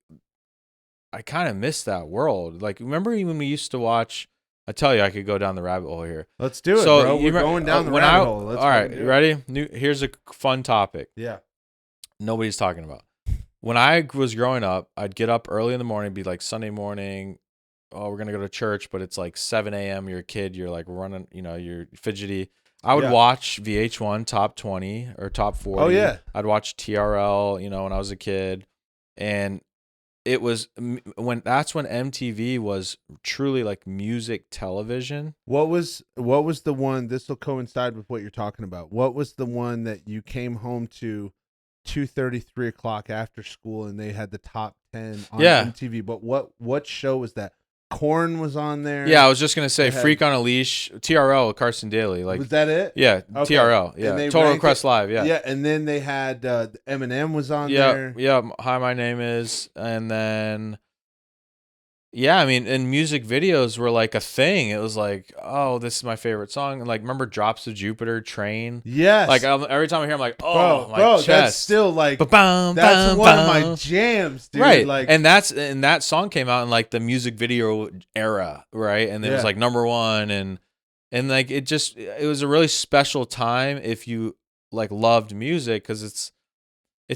Speaker 4: I kind of miss that world. Like, remember when we used to watch, I tell you, I could go down the rabbit hole here.
Speaker 1: Let's do it, bro. We're going down the rabbit hole.
Speaker 4: All right, ready? Here's a fun topic.
Speaker 1: Yeah.
Speaker 4: Nobody's talking about. When I was growing up, I'd get up early in the morning, be like Sunday morning, oh, we're going to go to church, but it's like 7 a.m. You're a kid, you're like running, you're fidgety. I would watch VH1 Top 20 or Top 40.
Speaker 1: Oh, yeah.
Speaker 4: I'd watch TRL, when I was a kid. And it was that's when MTV was truly like music television.
Speaker 1: What was the one, this will coincide with what you're talking about. What was the one that you came home to 2:30, 3 o'clock after school, and they had the top 10 on MTV? But what show was that? Korn was on there.
Speaker 4: Yeah, I was just gonna say Freak on a Leash, TRL, Carson Daly. Like,
Speaker 1: was that it?
Speaker 4: Yeah, okay. TRL. Yeah, Total Request Live. Yeah,
Speaker 1: yeah, and then they had Eminem was on there.
Speaker 4: Yeah. Hi, my name is, and then. Yeah, I mean, and music videos were like a thing. It was like, oh, this is my favorite song. And like, remember Drops of Jupiter, Train?
Speaker 1: Yes.
Speaker 4: Like, every time I hear, I'm like, oh, my chest.
Speaker 1: That's still like, that's one of my jams, dude.
Speaker 4: Right.
Speaker 1: Like,
Speaker 4: and that song came out in like the music video era, right? And it was like number one, and like it was a really special time if you like loved music, because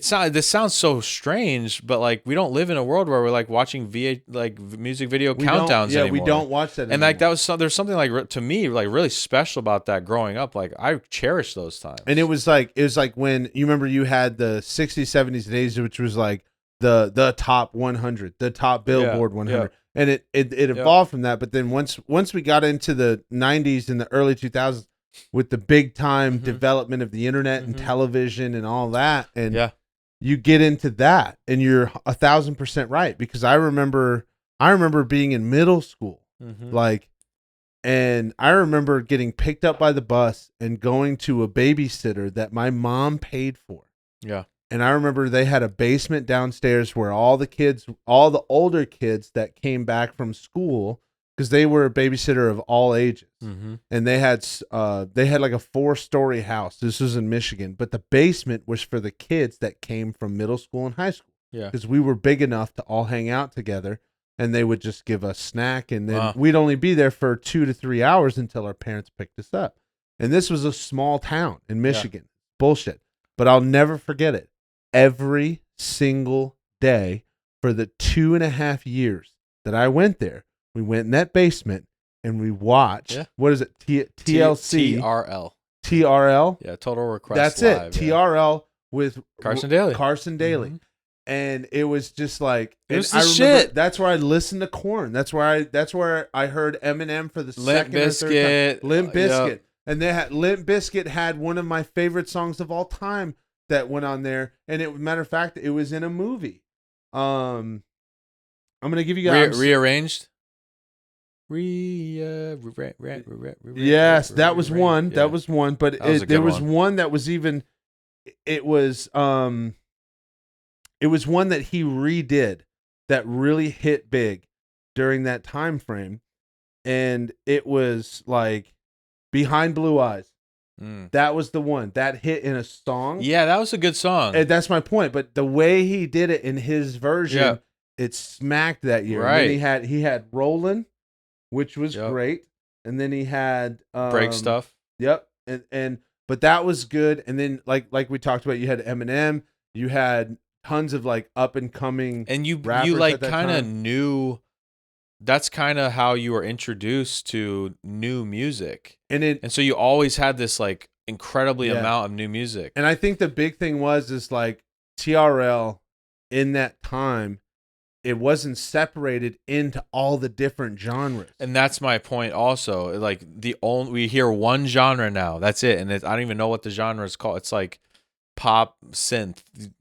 Speaker 4: this sounds so strange, but like we don't live in a world where we're like watching music video countdowns anymore.
Speaker 1: Yeah, we don't watch that anymore.
Speaker 4: And like there's something like to me like really special about that growing up. Like I cherish those times.
Speaker 1: And it was like when you remember you had the 60s, 70s, and 80s, which was like the top 100, the top Billboard 100. Yeah. And it evolved from that, but then once we got into the 90s and the early 2000s with the big time development of the internet and television and all that, and you get into that, and you're 1,000% right, because I remember being in middle school, like, and I remember getting picked up by the bus and going to a babysitter that my mom paid for.
Speaker 4: Yeah.
Speaker 1: And I remember they had a basement downstairs where all the older kids that came back from school because they were a babysitter of all ages.
Speaker 4: Mm-hmm.
Speaker 1: And they had like a 4-story house. This was in Michigan, but the basement was for the kids that came from middle school and high school.
Speaker 4: Yeah.
Speaker 1: Because we were big enough to all hang out together, and they would just give us snack, and then
Speaker 4: Wow.
Speaker 1: we'd only be there for 2 to 3 hours until our parents picked us up. And this was a small town in Michigan. Bullshit. But I'll never forget it. Every single day for the 2.5 years that I went there, we went in that basement and we watched.
Speaker 4: Yeah.
Speaker 1: What is it? TLC.
Speaker 4: TRL.
Speaker 1: TRL.
Speaker 4: Yeah, Total Request
Speaker 1: That's
Speaker 4: Live,
Speaker 1: it.
Speaker 4: yeah.
Speaker 1: TRL with
Speaker 4: Carson Daly.
Speaker 1: Carson Daly.
Speaker 4: Mhm.
Speaker 1: And it was just like
Speaker 4: It was
Speaker 1: and
Speaker 4: the
Speaker 1: I remember
Speaker 4: shit.
Speaker 1: That's where I listened to Korn. That's where I heard Eminem for the
Speaker 4: Limp
Speaker 1: second or third
Speaker 4: Bizkit.
Speaker 1: time. Limp
Speaker 4: Yep.
Speaker 1: Bizkit. And they had Limp Bizkit had one of my favorite songs of all time that went on there. And it matter of fact, it was in a movie. I'm gonna give you guys
Speaker 4: Rearranged.
Speaker 1: Yes, that was one.
Speaker 4: Yeah.
Speaker 1: That was one. But
Speaker 4: That was a
Speaker 1: there
Speaker 4: good
Speaker 1: was
Speaker 4: one.
Speaker 1: one that was even. It was one that he redid that really hit big during that time frame, and it was like Behind Blue Eyes.
Speaker 4: Mm.
Speaker 1: That was the one that hit in a song.
Speaker 4: Yeah, that was a good song.
Speaker 1: And that's my point. But the way he did it in his version,
Speaker 4: Yeah.
Speaker 1: it smacked that year.
Speaker 4: Right.
Speaker 1: And then he had Rollin', which was
Speaker 4: Yep.
Speaker 1: great, and then he had
Speaker 4: Break Stuff.
Speaker 1: Yep. And but that was good. And then like we talked about, you had Eminem, you had tons of like up and coming
Speaker 4: And you
Speaker 1: rappers
Speaker 4: like
Speaker 1: at that
Speaker 4: kind of
Speaker 1: time.
Speaker 4: knew. That's kind of how you were introduced to new music.
Speaker 1: and
Speaker 4: So you always had this like incredibly
Speaker 1: Yeah.
Speaker 4: amount of new music.
Speaker 1: I think the big thing is like TRL in that time, it wasn't separated into all the different genres.
Speaker 4: And that's my point also. Like we hear one genre now. That's it. And I don't even know what the genre is called. It's like pop synth,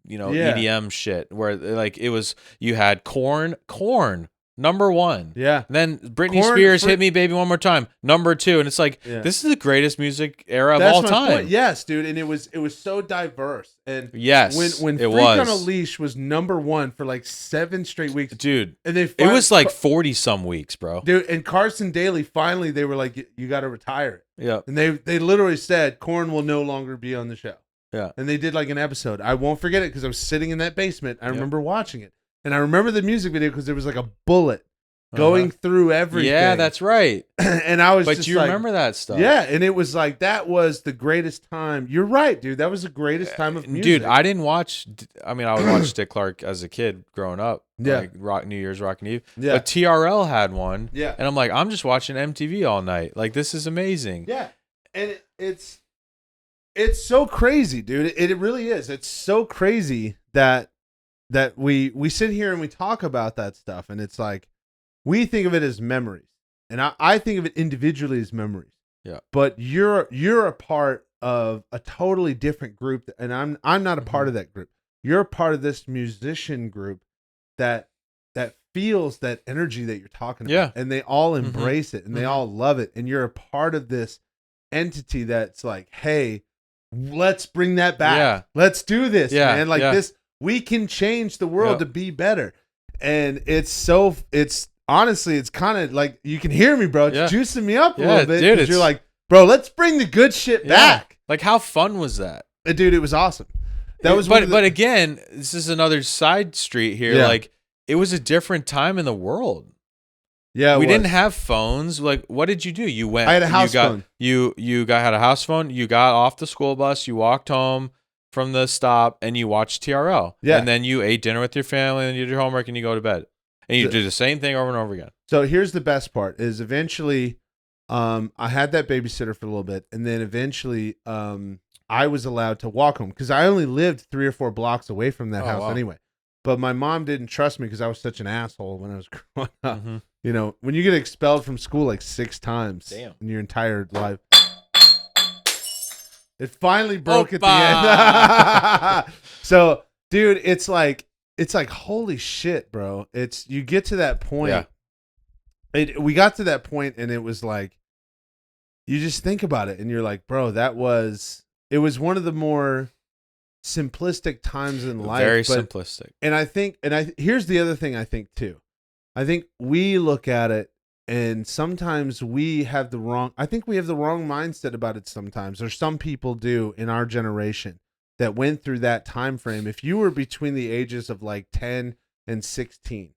Speaker 1: Yeah.
Speaker 4: EDM shit, where like you had Korn, number one.
Speaker 1: Yeah.
Speaker 4: Then Britney
Speaker 1: Korn
Speaker 4: Spears,
Speaker 1: for-
Speaker 4: Hit Me Baby One More Time, number 2. And it's like,
Speaker 1: Yeah.
Speaker 4: this is the greatest music era of
Speaker 1: That's
Speaker 4: all
Speaker 1: my
Speaker 4: time.
Speaker 1: point. Yes, dude. And it was so diverse. And
Speaker 4: Yes,
Speaker 1: when
Speaker 4: it
Speaker 1: Freak on a
Speaker 4: was.
Speaker 1: Leash was number 1 for like 7 straight weeks.
Speaker 4: Dude,
Speaker 1: And they
Speaker 4: it was like 40 some weeks, bro.
Speaker 1: dude, and Carson Daly finally they were like, you got to retire it.
Speaker 4: Yeah.
Speaker 1: And they literally said Korn will no longer be on the show.
Speaker 4: Yeah.
Speaker 1: And they did like an episode. I won't forget it because I was sitting in that basement. I remember watching it. And I remember the music video because there was like a bullet going through everything.
Speaker 4: Yeah, that's right.
Speaker 1: And I was
Speaker 4: But
Speaker 1: just
Speaker 4: you
Speaker 1: like,
Speaker 4: remember that stuff.
Speaker 1: Yeah, and it was like that was the greatest time. You're right, dude. That was the greatest time of music.
Speaker 4: Dude, I didn't watch. I mean, I would watch Dick Clark as a kid growing up.
Speaker 1: Yeah.
Speaker 4: Like New Year's Rockin' Eve.
Speaker 1: Yeah.
Speaker 4: But TRL had one.
Speaker 1: Yeah.
Speaker 4: And I'm like, I'm just watching MTV all night. Like, this is amazing.
Speaker 1: Yeah, and it's so crazy, dude. It really is. It's so crazy that we sit here and we talk about that stuff, and it's like we think of it as memories, and I think of it individually as memories.
Speaker 4: Yeah.
Speaker 1: But you're a part of a totally different group, and I'm not a part of that group. You're a part of this musician group that feels that energy that you're talking about.
Speaker 4: Yeah.
Speaker 1: And they all embrace it, and they all love it, and you're a part of this entity that's like, hey, let's bring that back.
Speaker 4: Yeah.
Speaker 1: Let's do this,
Speaker 4: Yeah,
Speaker 1: man. Like
Speaker 4: yeah.
Speaker 1: this, we can change the world
Speaker 4: Yeah.
Speaker 1: to be better. And it's honestly, it's kind of like, you can hear me, bro. It's
Speaker 4: Yeah.
Speaker 1: juicing me up a
Speaker 4: Yeah,
Speaker 1: little bit.
Speaker 4: dude,
Speaker 1: 'Cause you're
Speaker 4: it's-
Speaker 1: like, bro, let's bring the good shit
Speaker 4: Yeah.
Speaker 1: back.
Speaker 4: Like, how fun was that?
Speaker 1: Dude, it was awesome. That was one of the-
Speaker 4: But again, this is another side street here.
Speaker 1: Yeah.
Speaker 4: Like, it was a different time in the world.
Speaker 1: yeah, it
Speaker 4: We
Speaker 1: was.
Speaker 4: didn't have phones. Like, what did you do? You went.
Speaker 1: I had a house phone.
Speaker 4: You had a house phone. You got off the school bus. You walked home from the stop, and you watched TRL.
Speaker 1: Yeah.
Speaker 4: And then you ate dinner with your family, and you did your homework, and you go to bed, and you do the same thing over and over again.
Speaker 1: So here's the best part is eventually I had that babysitter for a little bit, and then eventually I was allowed to walk home because I only lived 3 or 4 blocks away from that
Speaker 4: Oh,
Speaker 1: house
Speaker 4: wow.
Speaker 1: anyway. But my mom didn't trust me because I was such an asshole when I was growing up.
Speaker 4: Mhm.
Speaker 1: You know, when you get expelled from school like 6 times
Speaker 4: Damn.
Speaker 1: in your entire life. It finally broke at
Speaker 4: Opa.
Speaker 1: the end. So, dude, it's like holy shit, bro. It's you get to that point.
Speaker 4: Yeah.
Speaker 1: We got to that point and it was like you just think about it and you're like, bro, it was one of the more simplistic times in life.
Speaker 4: Very
Speaker 1: but-
Speaker 4: simplistic.
Speaker 1: And here's the other thing I think too. I think we look at it And sometimes I think we have the wrong mindset about it sometimes, or some people do in our generation that went through that time frame. If you were between the ages of like 10 and 16,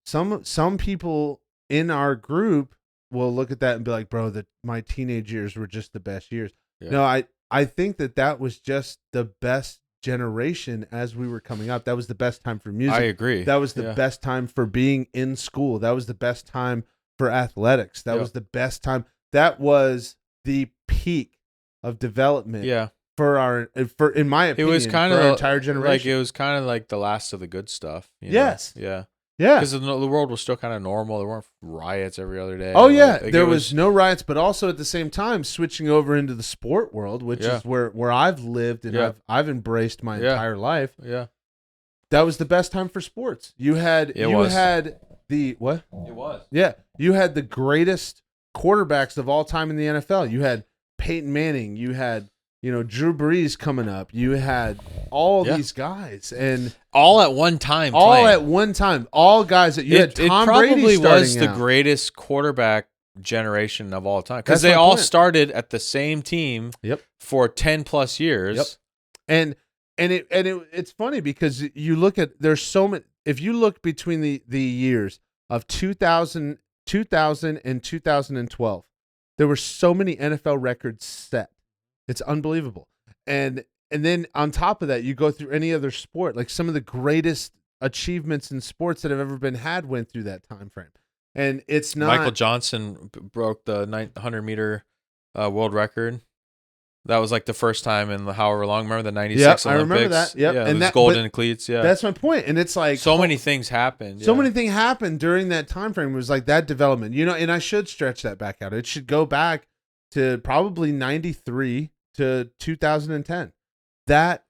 Speaker 1: some people in our group will look at that and be like, bro, my teenage years were just the best years.
Speaker 4: Yeah.
Speaker 1: No, I think that was just the best generation as we were coming up. That was the best time for music.
Speaker 4: I agree.
Speaker 1: That was the best time for being in school. That was the best time for athletics. That was the best time. That was the peak of development.
Speaker 4: Yeah.
Speaker 1: In my opinion,
Speaker 4: It was kind of
Speaker 1: our entire generation.
Speaker 4: like it was kind of like the last of the good stuff.
Speaker 1: Yes.
Speaker 4: Yeah.
Speaker 1: Yeah.
Speaker 4: Because the world was still kind of normal. There weren't riots every other day.
Speaker 1: Oh yeah,
Speaker 4: Like,
Speaker 1: there was no riots, but also at the same time switching over into the sport world, which is where I've lived and I've embraced my entire life.
Speaker 4: Yeah.
Speaker 1: That was the best time for sports. You had the what?
Speaker 4: It was.
Speaker 1: Yeah, you had the greatest quarterbacks of all time in the NFL. You had Peyton Manning. You had Drew Brees coming up. You had all these guys and
Speaker 4: all at one time.
Speaker 1: All guys that you had. Tom Brady
Speaker 4: probably was the
Speaker 1: out.
Speaker 4: greatest quarterback generation of all time because they all started at the same team. For 10 plus years.
Speaker 1: And it's funny because you look at there's so many. If you look between the years of 2000 and 2012, there were so many NFL records set. It's unbelievable. And then on top of that, you go through any other sport, like some of the greatest achievements in sports that have ever been had went through that time frame. And it's not
Speaker 4: Michael Johnson broke the 100-meter world record. That was like the first time in however long. Remember the 96 Olympics? I remember that.
Speaker 1: Yep.
Speaker 4: Yeah, and those golden cleats. Yeah.
Speaker 1: That's my point. And it's like
Speaker 4: so many things happened.
Speaker 1: So many things happened during that time frame. It was like that development. And I should stretch that back out. It should go back to probably 93 to 2010. That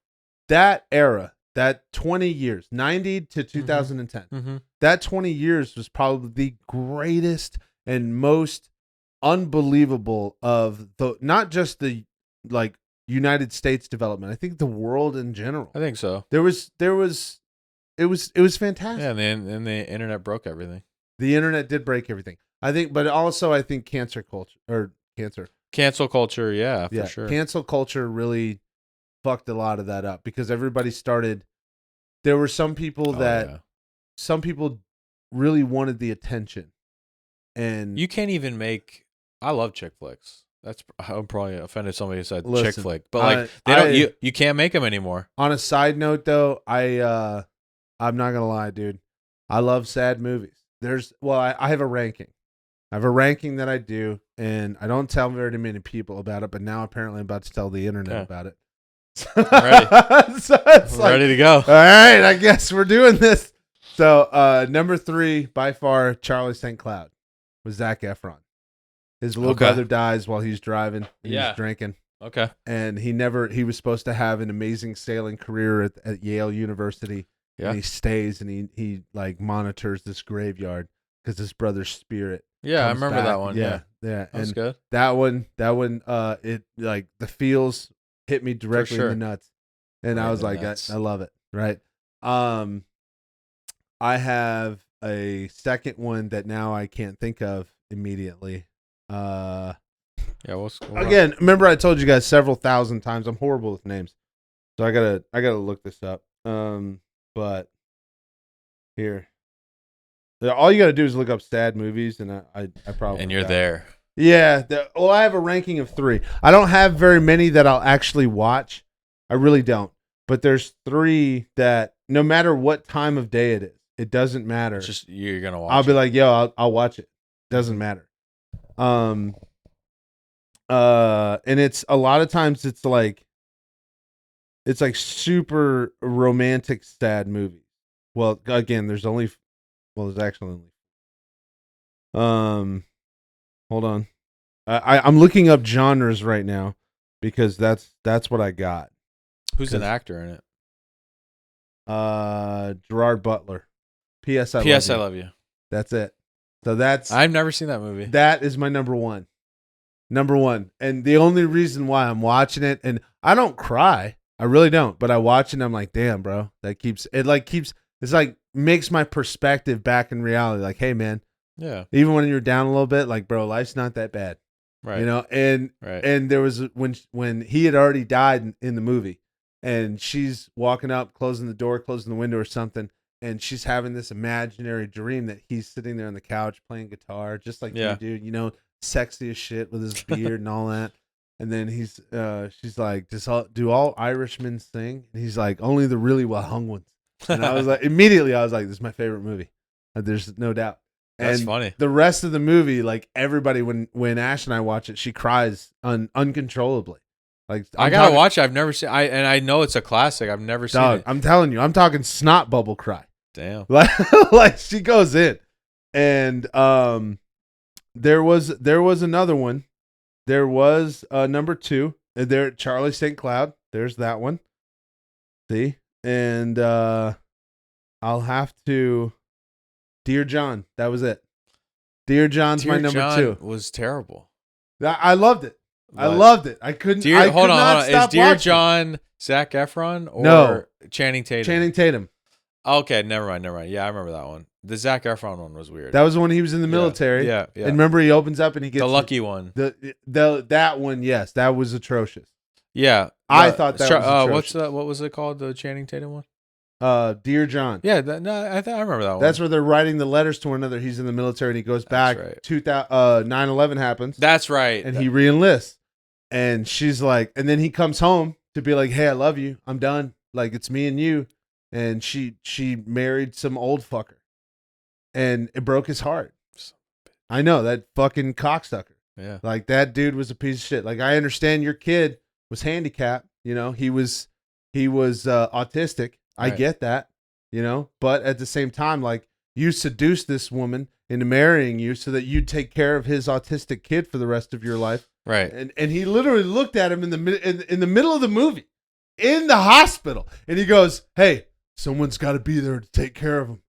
Speaker 1: era, that 20 years, 90 to 2010. That 20 years was probably the greatest and most unbelievable of not just the like United States development. I think the world in general.
Speaker 4: I think so.
Speaker 1: It was fantastic.
Speaker 4: Yeah, and the internet broke everything.
Speaker 1: The internet did break everything. I think, but also I think cancel culture, yeah, for sure. Cancel culture really fucked a lot of that up because everybody started. There were some people some people really wanted the attention, and
Speaker 4: you can't even make. I love chick flicks. I'm probably offended somebody who said chick flick, but like they don't. You can't make them anymore.
Speaker 1: On a side note, though, I'm not gonna lie, dude. I love sad movies. I have a ranking. I have a ranking that I do, and I don't tell very many people about it, but now apparently I'm about to tell the internet about it.
Speaker 4: Ready.
Speaker 1: So it's
Speaker 4: ready to go.
Speaker 1: All right, I guess we're doing this. So number 3, by far, Charlie St. Cloud, with Zac Efron. His little brother dies while he's driving. And he's drinking.
Speaker 4: Okay.
Speaker 1: And he was supposed to have an amazing sailing career at Yale University. Yeah. And he stays and he like monitors this graveyard because his brother's spirit.
Speaker 4: Yeah, I remember that one. Yeah.
Speaker 1: That's
Speaker 4: good.
Speaker 1: That one, it like the feels hit me directly in the nuts. And I was like, I love it. Right. I have a second one that now I can't think of immediately. Again, remember I told you guys several thousand times I'm horrible with names. So I gotta look this up. But here. All you gotta do is look up sad movies and I probably
Speaker 4: and you're there.
Speaker 1: Yeah. I have a ranking of 3. I don't have very many that I'll actually watch. I really don't. But there's 3 that no matter what time of day it is, it doesn't matter.
Speaker 4: It's just you're gonna watch.
Speaker 1: I'll be like, yo, I'll watch it. Doesn't matter. And it's a lot of times it's like super romantic sad movies. Well, again, there's actually only hold on. I'm looking up genres right now because that's what I got.
Speaker 4: Who's an actor in
Speaker 1: it? Gerard Butler. P.S. I
Speaker 4: Love You.
Speaker 1: That's it. So
Speaker 4: I've never seen that movie.
Speaker 1: That is my number one. And the only reason why I'm watching it, and I don't cry, I really don't, but I watch it and I'm like, damn, bro, it's like makes my perspective back in reality. Like, hey man,
Speaker 4: Yeah.
Speaker 1: Even when you're down a little bit, like, bro, life's not that bad.
Speaker 4: Right.
Speaker 1: You know, and there was when he had already died in the movie, and she's walking up, closing the door, closing the window or something, and she's having this imaginary dream that he's sitting there on the couch playing guitar, just like you do, you know, sexy as shit with his beard and all that. And then she's like, do all Irishmen sing? And he's like, only the really well hung ones. And I was like, immediately, I was like, this is my favorite movie. There's no doubt.
Speaker 4: That's
Speaker 1: and
Speaker 4: funny.
Speaker 1: The rest of the movie, like everybody, when Ash and I watch it, she cries uncontrollably. Like
Speaker 4: I gotta watch it. I've never seen. I know it's a classic. I've never seen it.
Speaker 1: I'm telling you, I'm talking snot bubble cry.
Speaker 4: Damn.
Speaker 1: Like she goes in, and there was another one. There was number 2. There, Charlie St. Cloud. There's that one. See, and I'll have to. Dear John, that was it. Dear John's my number
Speaker 4: John
Speaker 1: 2.
Speaker 4: Was terrible.
Speaker 1: I loved it.
Speaker 4: What?
Speaker 1: I loved it. I couldn't.
Speaker 4: Hold on. Is Dear
Speaker 1: watching.
Speaker 4: John Zac Efron or
Speaker 1: No.
Speaker 4: Channing Tatum?
Speaker 1: Channing Tatum.
Speaker 4: Okay, never mind. Yeah, I remember that one. The Zac Efron one was weird.
Speaker 1: That was when he was in the military.
Speaker 4: Yeah.
Speaker 1: And remember, he opens up and he gets
Speaker 4: the lucky one.
Speaker 1: That one, yes, that was atrocious.
Speaker 4: Yeah,
Speaker 1: I thought that was atrocious.
Speaker 4: What was it called? The Channing Tatum one?
Speaker 1: Dear John.
Speaker 4: Yeah, I remember that one.
Speaker 1: That's where they're writing the letters to one another. He's in the military and he goes back.
Speaker 4: Right.
Speaker 1: 9/11 happens.
Speaker 4: That's right.
Speaker 1: And he re-enlists. And she's like, and then he comes home to be like, hey, I love you. I'm done. Like, it's me and you. And she married some old fucker. And it broke his heart. I know, that fucking cocksucker.
Speaker 4: Yeah.
Speaker 1: Like, that dude was a piece of shit. Like, I understand your kid was handicapped. You know, he was autistic. I get that, you know, but at the same time, like, you seduced this woman into marrying you so that you'd take care of his autistic kid for the rest of your life.
Speaker 4: Right.
Speaker 1: And he literally looked at him in the middle of the movie in the hospital. And he goes, hey, someone's got to be there to take care of him.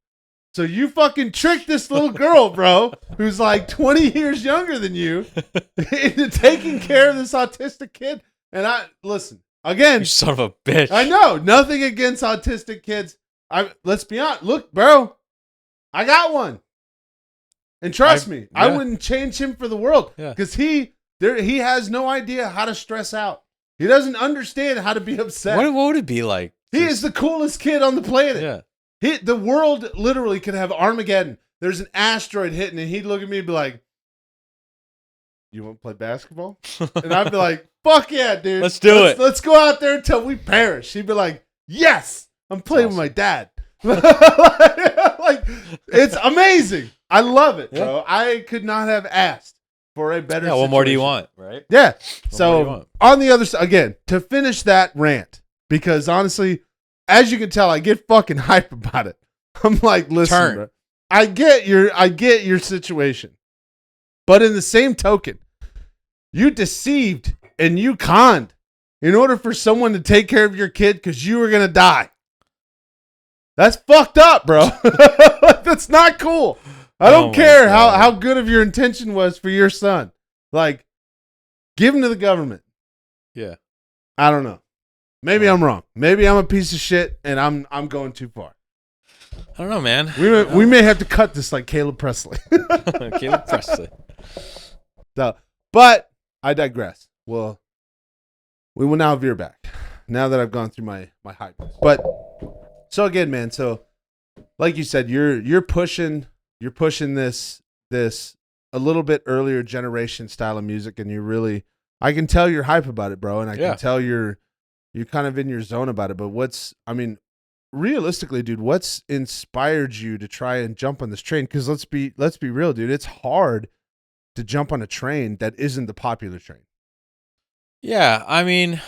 Speaker 1: So you fucking tricked this little girl, bro, who's like 20 years younger than you into taking care of this autistic kid. And listen. Again,
Speaker 4: you son of a bitch.
Speaker 1: I know. Nothing against autistic kids. Let's be honest. Look, bro, I got one. And trust me, I wouldn't change him for the world. Because he has no idea how to stress out. He doesn't understand how to be upset.
Speaker 4: What would it be like?
Speaker 1: He is the coolest kid on the planet.
Speaker 4: Yeah.
Speaker 1: The world literally could have Armageddon. There's an asteroid hitting, and he'd look at me and be like, you want to play basketball? And I'd be like, fuck yeah, dude.
Speaker 4: Let's do it.
Speaker 1: Let's go out there until we perish. He'd be like, yes, I'm playing with my dad. Like, it's amazing. I love it, bro. I could not have asked for a better situation.
Speaker 4: What more do you want, right?
Speaker 1: Yeah. So on the other side, again, to finish that rant, because honestly, as you can tell, I get fucking hype about it. I'm like, listen, bro, I get your situation. But in the same token, you deceived and you conned in order for someone to take care of your kid because you were going to die. That's fucked up, bro. That's not cool. I don't care how good of your intention was for your son. Like, give him to the government.
Speaker 4: Yeah.
Speaker 1: I don't know. Maybe I'm wrong. Maybe I'm a piece of shit and I'm going too far.
Speaker 4: I don't know, man.
Speaker 1: We may have to cut this like Caleb Presley.
Speaker 4: Caleb Presley.
Speaker 1: So, but I digress. Well, we will now veer back now that I've gone through my hype. But so again, man. So, like you said, you're pushing this a little bit earlier generation style of music, and I can tell you're hype about it, bro, and I can tell you're kind of in your zone about it. But realistically, dude, what's inspired you to try and jump on this train? Because let's be real, dude. It's hard to jump on a train that isn't the popular train.
Speaker 4: Yeah, I mean,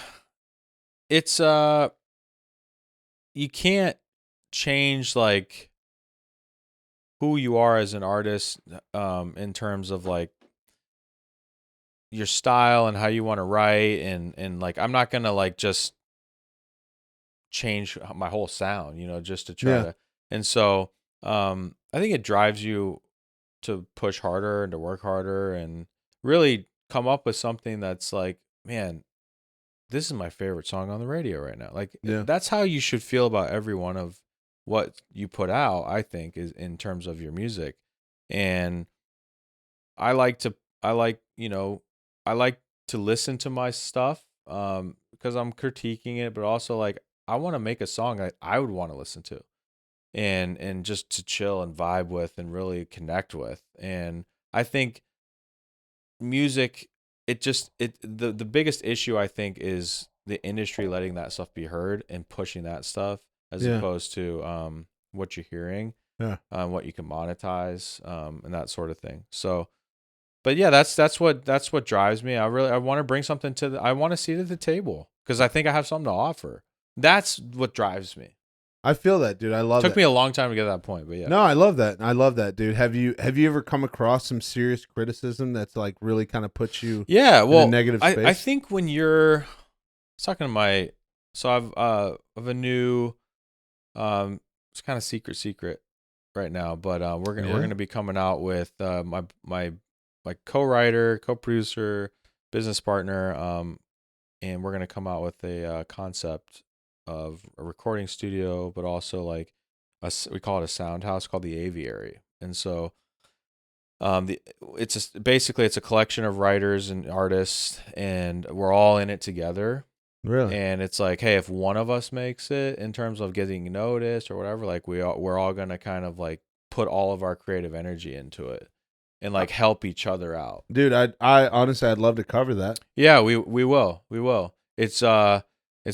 Speaker 4: it's you can't change like who you are as an artist in terms of like your style and how you want to write and like I'm not gonna like just change my whole sound, just to try to. And so I think it drives you to push harder and to work harder and really come up with something that's like, man, this is my favorite song on the radio right now. Like that's how you should feel about every one of what you put out, I think, is in terms of your music. And I like to I like you know I like to listen to my stuff because I'm critiquing it, but also like I want to make a song I would want to listen to and just to chill and vibe with and really connect with. And I think music, the biggest issue I think is the industry letting that stuff be heard and pushing that stuff as
Speaker 1: Yeah.
Speaker 4: opposed to what you're hearing,
Speaker 1: Yeah.
Speaker 4: what you can monetize, and that sort of thing. So, but yeah, that's what drives me. I want to bring something I want to seat at the table because I think I have something to offer. That's what drives me.
Speaker 1: I feel that, dude. I love
Speaker 4: Took
Speaker 1: that.
Speaker 4: me a long time to get to that point, but yeah.
Speaker 1: No, I love that. I love that, dude. Have you ever come across some serious criticism that's like really kind of puts you
Speaker 4: Yeah,
Speaker 1: in
Speaker 4: well,
Speaker 1: a negative space?
Speaker 4: I think when you're I was talking to my so I've a new it's kind of secret right now, but we're
Speaker 1: Yeah?
Speaker 4: gonna be coming out with my co-writer, co-producer, business partner, and we're gonna come out with a concept of a recording studio, but also like we call it a sound house called the Aviary, and so basically it's a collection of writers and artists, and we're all in it together.
Speaker 1: Really?
Speaker 4: And it's like, hey, if one of us makes it in terms of getting noticed or whatever, like we're all gonna kind of like put all of our creative energy into it and like help each other out.
Speaker 1: Dude, I honestly I'd love to cover that.
Speaker 4: Yeah, we will. It's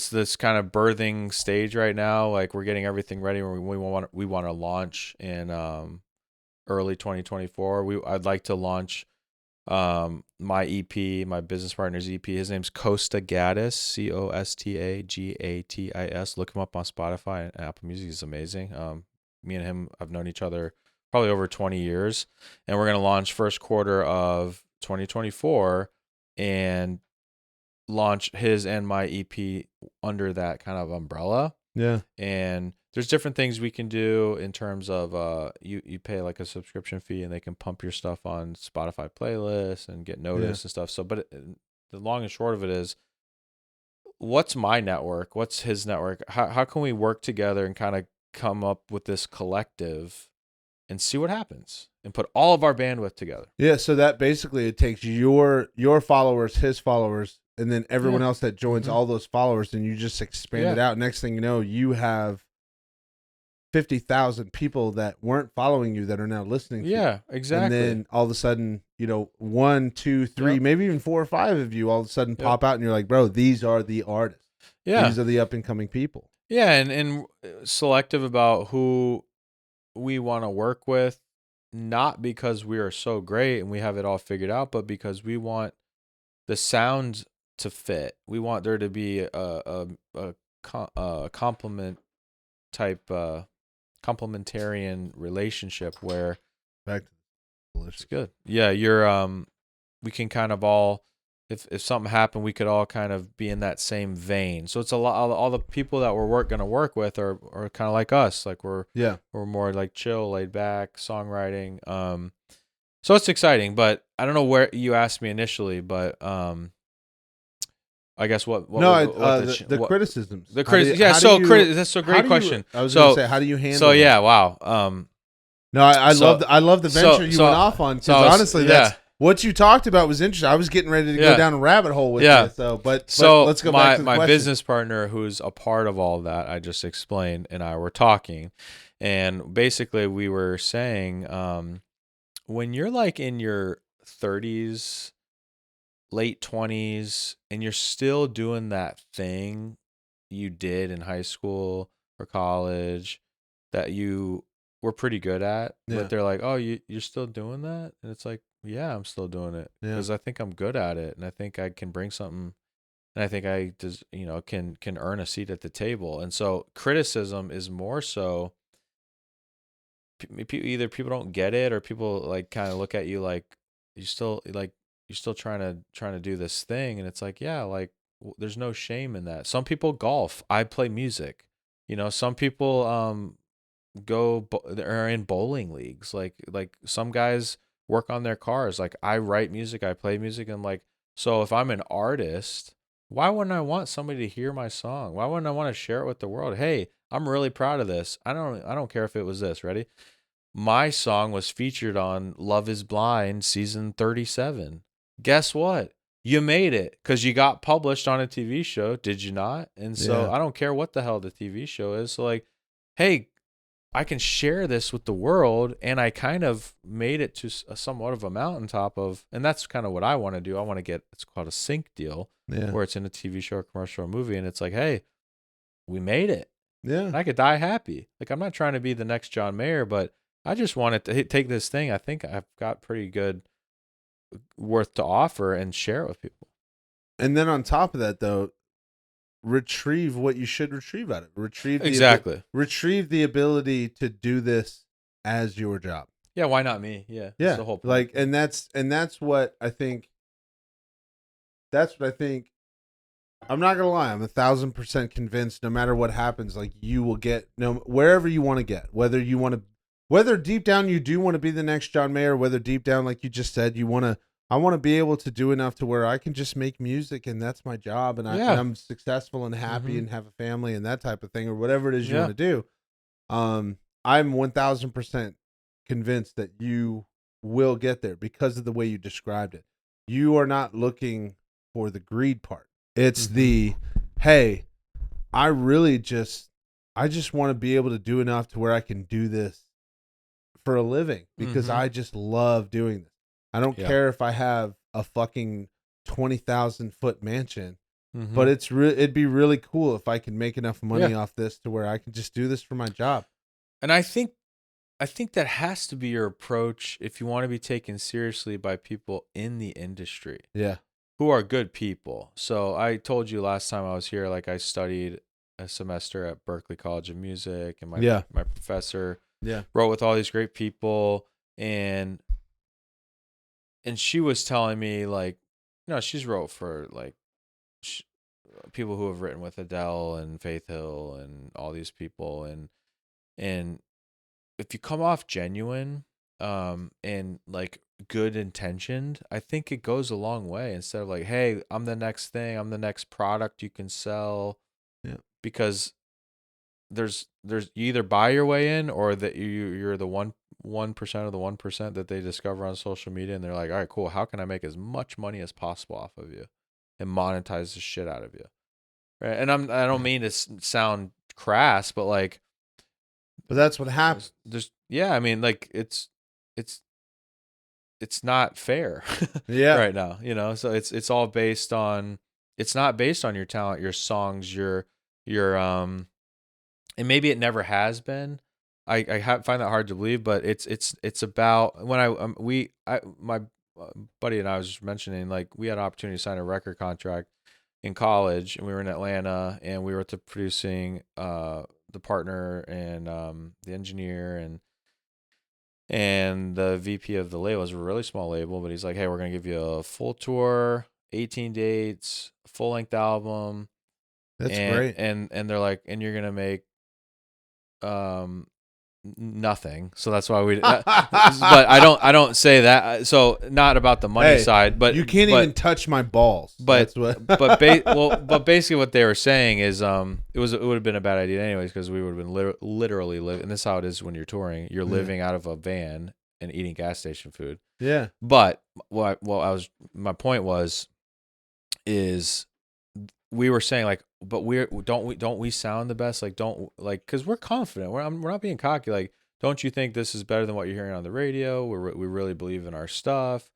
Speaker 4: this kind of birthing stage right now. Like we're getting everything ready. We want to launch in early 2024. I'd like to launch my EP, my business partner's EP. His name's Costa Gatis, CostaGatis. Look him up on Spotify and Apple Music. He's amazing. Me and him have known each other probably over 20 years, and we're gonna launch first quarter of 2024 and launch his and my EP under that kind of umbrella.
Speaker 1: Yeah.
Speaker 4: And there's different things we can do in terms of you pay like a subscription fee and they can pump your stuff on Spotify playlists and get noticed and stuff. So, but the long and short of it is, what's my network? What's his network? How can we work together and kind of come up with this collective and see what happens and put all of our bandwidth together?
Speaker 1: Yeah, so that basically it takes your followers, his followers, and then everyone else that joins all those followers, and you just expand it out. Next thing you know, you have 50,000 people that weren't following you that are now listening to you.
Speaker 4: Yeah, exactly.
Speaker 1: And then all of a sudden, 1, 2, 3, maybe even 4 or 5 of you all of a sudden pop out and you're like, bro, these are the artists.
Speaker 4: Yeah.
Speaker 1: These are the up and coming people.
Speaker 4: Yeah, and selective about who we want to work with, not because we are so great and we have it all figured out, but because we want the sound to fit. We want there to be a complementarian relationship where
Speaker 1: Back to
Speaker 4: it's good. Yeah, we can kind of all, if something happened, we could all kind of be in that same vein. So it's a lot. All the people that we're going to work with are kind of like us. Like we're more like chill, laid back, songwriting. So it's exciting. But I don't know where you asked me initially, but I guess the
Speaker 1: criticisms.
Speaker 4: The criticisms. Yeah. That's a great question.
Speaker 1: I was going to say, how do you handle?
Speaker 4: So yeah, wow.
Speaker 1: No, I love the venture you went off on, because honestly, that's what you talked about was interesting. I was getting ready to go down a rabbit hole with you. So let's go back to the question.
Speaker 4: My business partner, who's a part of all that I just explained, and I were talking, and basically we were saying, when you're like in your 30s, late 20s, and you're still doing that thing you did in high school or college that you were pretty good at, but they're like, oh, you're still doing that? And it's like, yeah, I'm still doing it because I think I'm good at it, and I think I can bring something, and I think I just, can earn a seat at the table. And so criticism is more so either people don't get it, or people like kind of look at you like you're still trying to do this thing, and it's like, yeah, like there's no shame in that. Some people golf. I play music. Some people are in bowling leagues. Like some guys work on their cars. Like I write music, I play music, and like, so if I'm an artist, why wouldn't I want somebody to hear my song? Why wouldn't I want to share it with the world? Hey, I'm really proud of this. I don't care if it was this. Ready? my song was featured on Love is Blind season 37. Guess what? You made it because you got published on a TV show, did you not? And so
Speaker 1: Yeah.
Speaker 4: I don't care what the hell the TV show is. So like, hey, I can share this with the world, and I kind of made it to somewhat of a mountaintop of, and that's kind of what I want to do. I want to get, it's called a sync deal,
Speaker 1: Yeah.
Speaker 4: where it's in a TV show, or commercial, or movie, and it's like, hey, we made it.
Speaker 1: Yeah.
Speaker 4: And I could die happy. Like, I'm not trying to be the next John Mayer, but I just wanted to take this thing. I think I've got pretty good worth to offer and share it with people.
Speaker 1: And then on top of that, though, retrieve what you should retrieve out of it. Retrieve the ability to do this as your job.
Speaker 4: Yeah, why not me? Yeah.
Speaker 1: Yeah.
Speaker 4: That's the whole point.
Speaker 1: Like, and that's what I think. That's what I think. I'm not gonna lie. I'm 1,000% convinced. No matter what happens, like you will get wherever you want to get. Whether deep down you do want to be the next John Mayer, whether deep down, like you just said, I want to be able to do enough to where I can just make music and that's my job, and I'm successful and happy and have a family and that type of thing, or whatever it is you want to do. I'm 1,000% convinced that you will get there because of the way you described it. You are not looking for the greed part. It's the, hey, I just want to be able to do enough to where I can do this for a living because I just love doing this. I don't care if I have a fucking 20,000 foot mansion, but it'd be really cool if I could make enough money off this to where I can just do this for my job.
Speaker 4: And I think that has to be your approach if you want to be taken seriously by people in the industry.
Speaker 1: Yeah.
Speaker 4: Who are good people. So I told you last time I was here, like I studied a semester at Berklee College of Music, and my professor wrote with all these great people, and she was telling me, like, she's wrote for like people who have written with Adele and Faith Hill and all these people, and if you come off genuine and like good intentioned, I think it goes a long way, instead of like, hey, I'm the next thing, I'm the next product you can sell.
Speaker 1: Yeah.
Speaker 4: Because there's you either buy your way in, or that you're the 1% of the 1% that they discover on social media, and they're like, all right, cool, how can I make as much money as possible off of you and monetize the shit out of you, right? And I don't mean to sound crass, but like,
Speaker 1: but that's what happens.
Speaker 4: I mean, like it's not fair right now, so it's all based on, it's not based on your talent, your songs, your and maybe it never has been. I find that hard to believe, but it's about when my buddy and I was just mentioning, like, we had an opportunity to sign a record contract in college, and we were in Atlanta, and we were producing the partner and the engineer and the VP of the label. Is a really small label, but he's like, hey, we're gonna give you a full tour, 18 dates, full length album.
Speaker 1: That's great.
Speaker 4: And they're like, and you're gonna make nothing. So that's why but I don't say that. So not about the money side, but
Speaker 1: you can't even touch my balls.
Speaker 4: But but basically what they were saying is it would have been a bad idea anyways, because we would have been literally living, and this is how it is when you're touring. You're living out of a van and eating gas station food.
Speaker 1: Yeah.
Speaker 4: But my point is we were saying, like, but don't we sound the best? Like, because we're confident. We're not being cocky. Like, don't you think this is better than what you're hearing on the radio? We really believe in our stuff.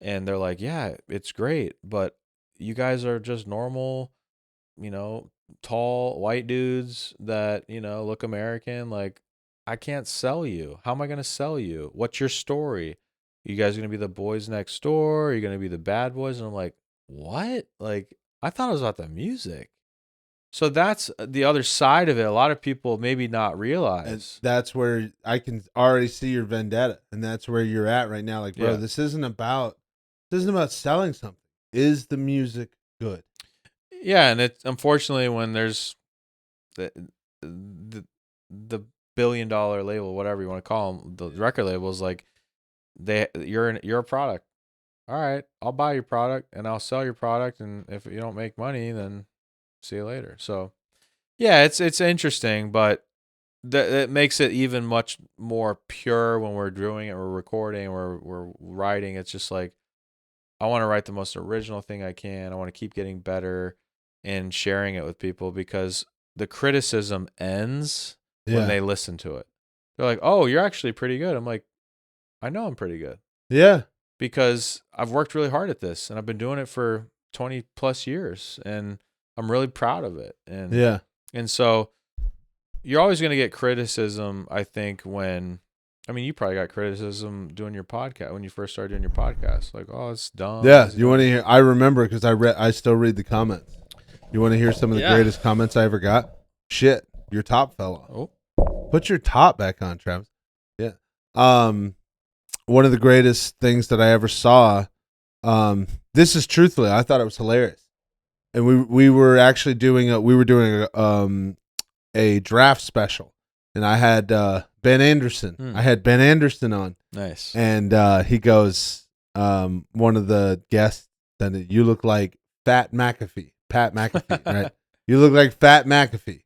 Speaker 4: And they're like, yeah, it's great, but you guys are just normal, tall white dudes that, look American. Like, I can't sell you. How am I going to sell you? What's your story? You guys are going to be the boys next door? Are you going to be the bad boys? And I'm like, what? Like, I thought it was about the music. So that's the other side of it. A lot of people maybe not realize.
Speaker 1: And that's where I can already see your vendetta, and that's where you're at right now. Like, bro, this isn't about selling something. Is the music good?
Speaker 4: Yeah, and it's unfortunately when there's the $1 billion label, whatever you want to call them, the record labels, like you're a product. All right, I'll buy your product and I'll sell your product, and if you don't make money, then see you later. So, yeah, it's interesting, but that makes it even much more pure when we're doing it, we're recording, we're writing. It's just like, I want to write the most original thing I can. I want to keep getting better and sharing it with people, because the criticism ends when they listen to it. They're like, "Oh, you're actually pretty good." I'm like, "I know I'm pretty good."
Speaker 1: Yeah.
Speaker 4: Because I've worked really hard at this, and I've been doing it for 20 plus years, and I'm really proud of it. And so you're always going to get criticism, I think, you probably got criticism doing your podcast when you first started doing your podcast. Like, "Oh, it's dumb."
Speaker 1: Yeah. You want to hear? I remember because I still read the comments. You want to hear some of the greatest comments I ever got? Shit, your top fell off.
Speaker 4: Oh.
Speaker 1: Put your top back on, Travis. Yeah. One of the greatest things that I ever saw. This is truthfully, I thought it was hilarious, and we were actually doing a draft special, and I had Ben Anderson. I had Ben Anderson on.
Speaker 4: Nice.
Speaker 1: And he goes, one of the guests said, "You look like Pat McAfee, right? You look like Fat McAfee."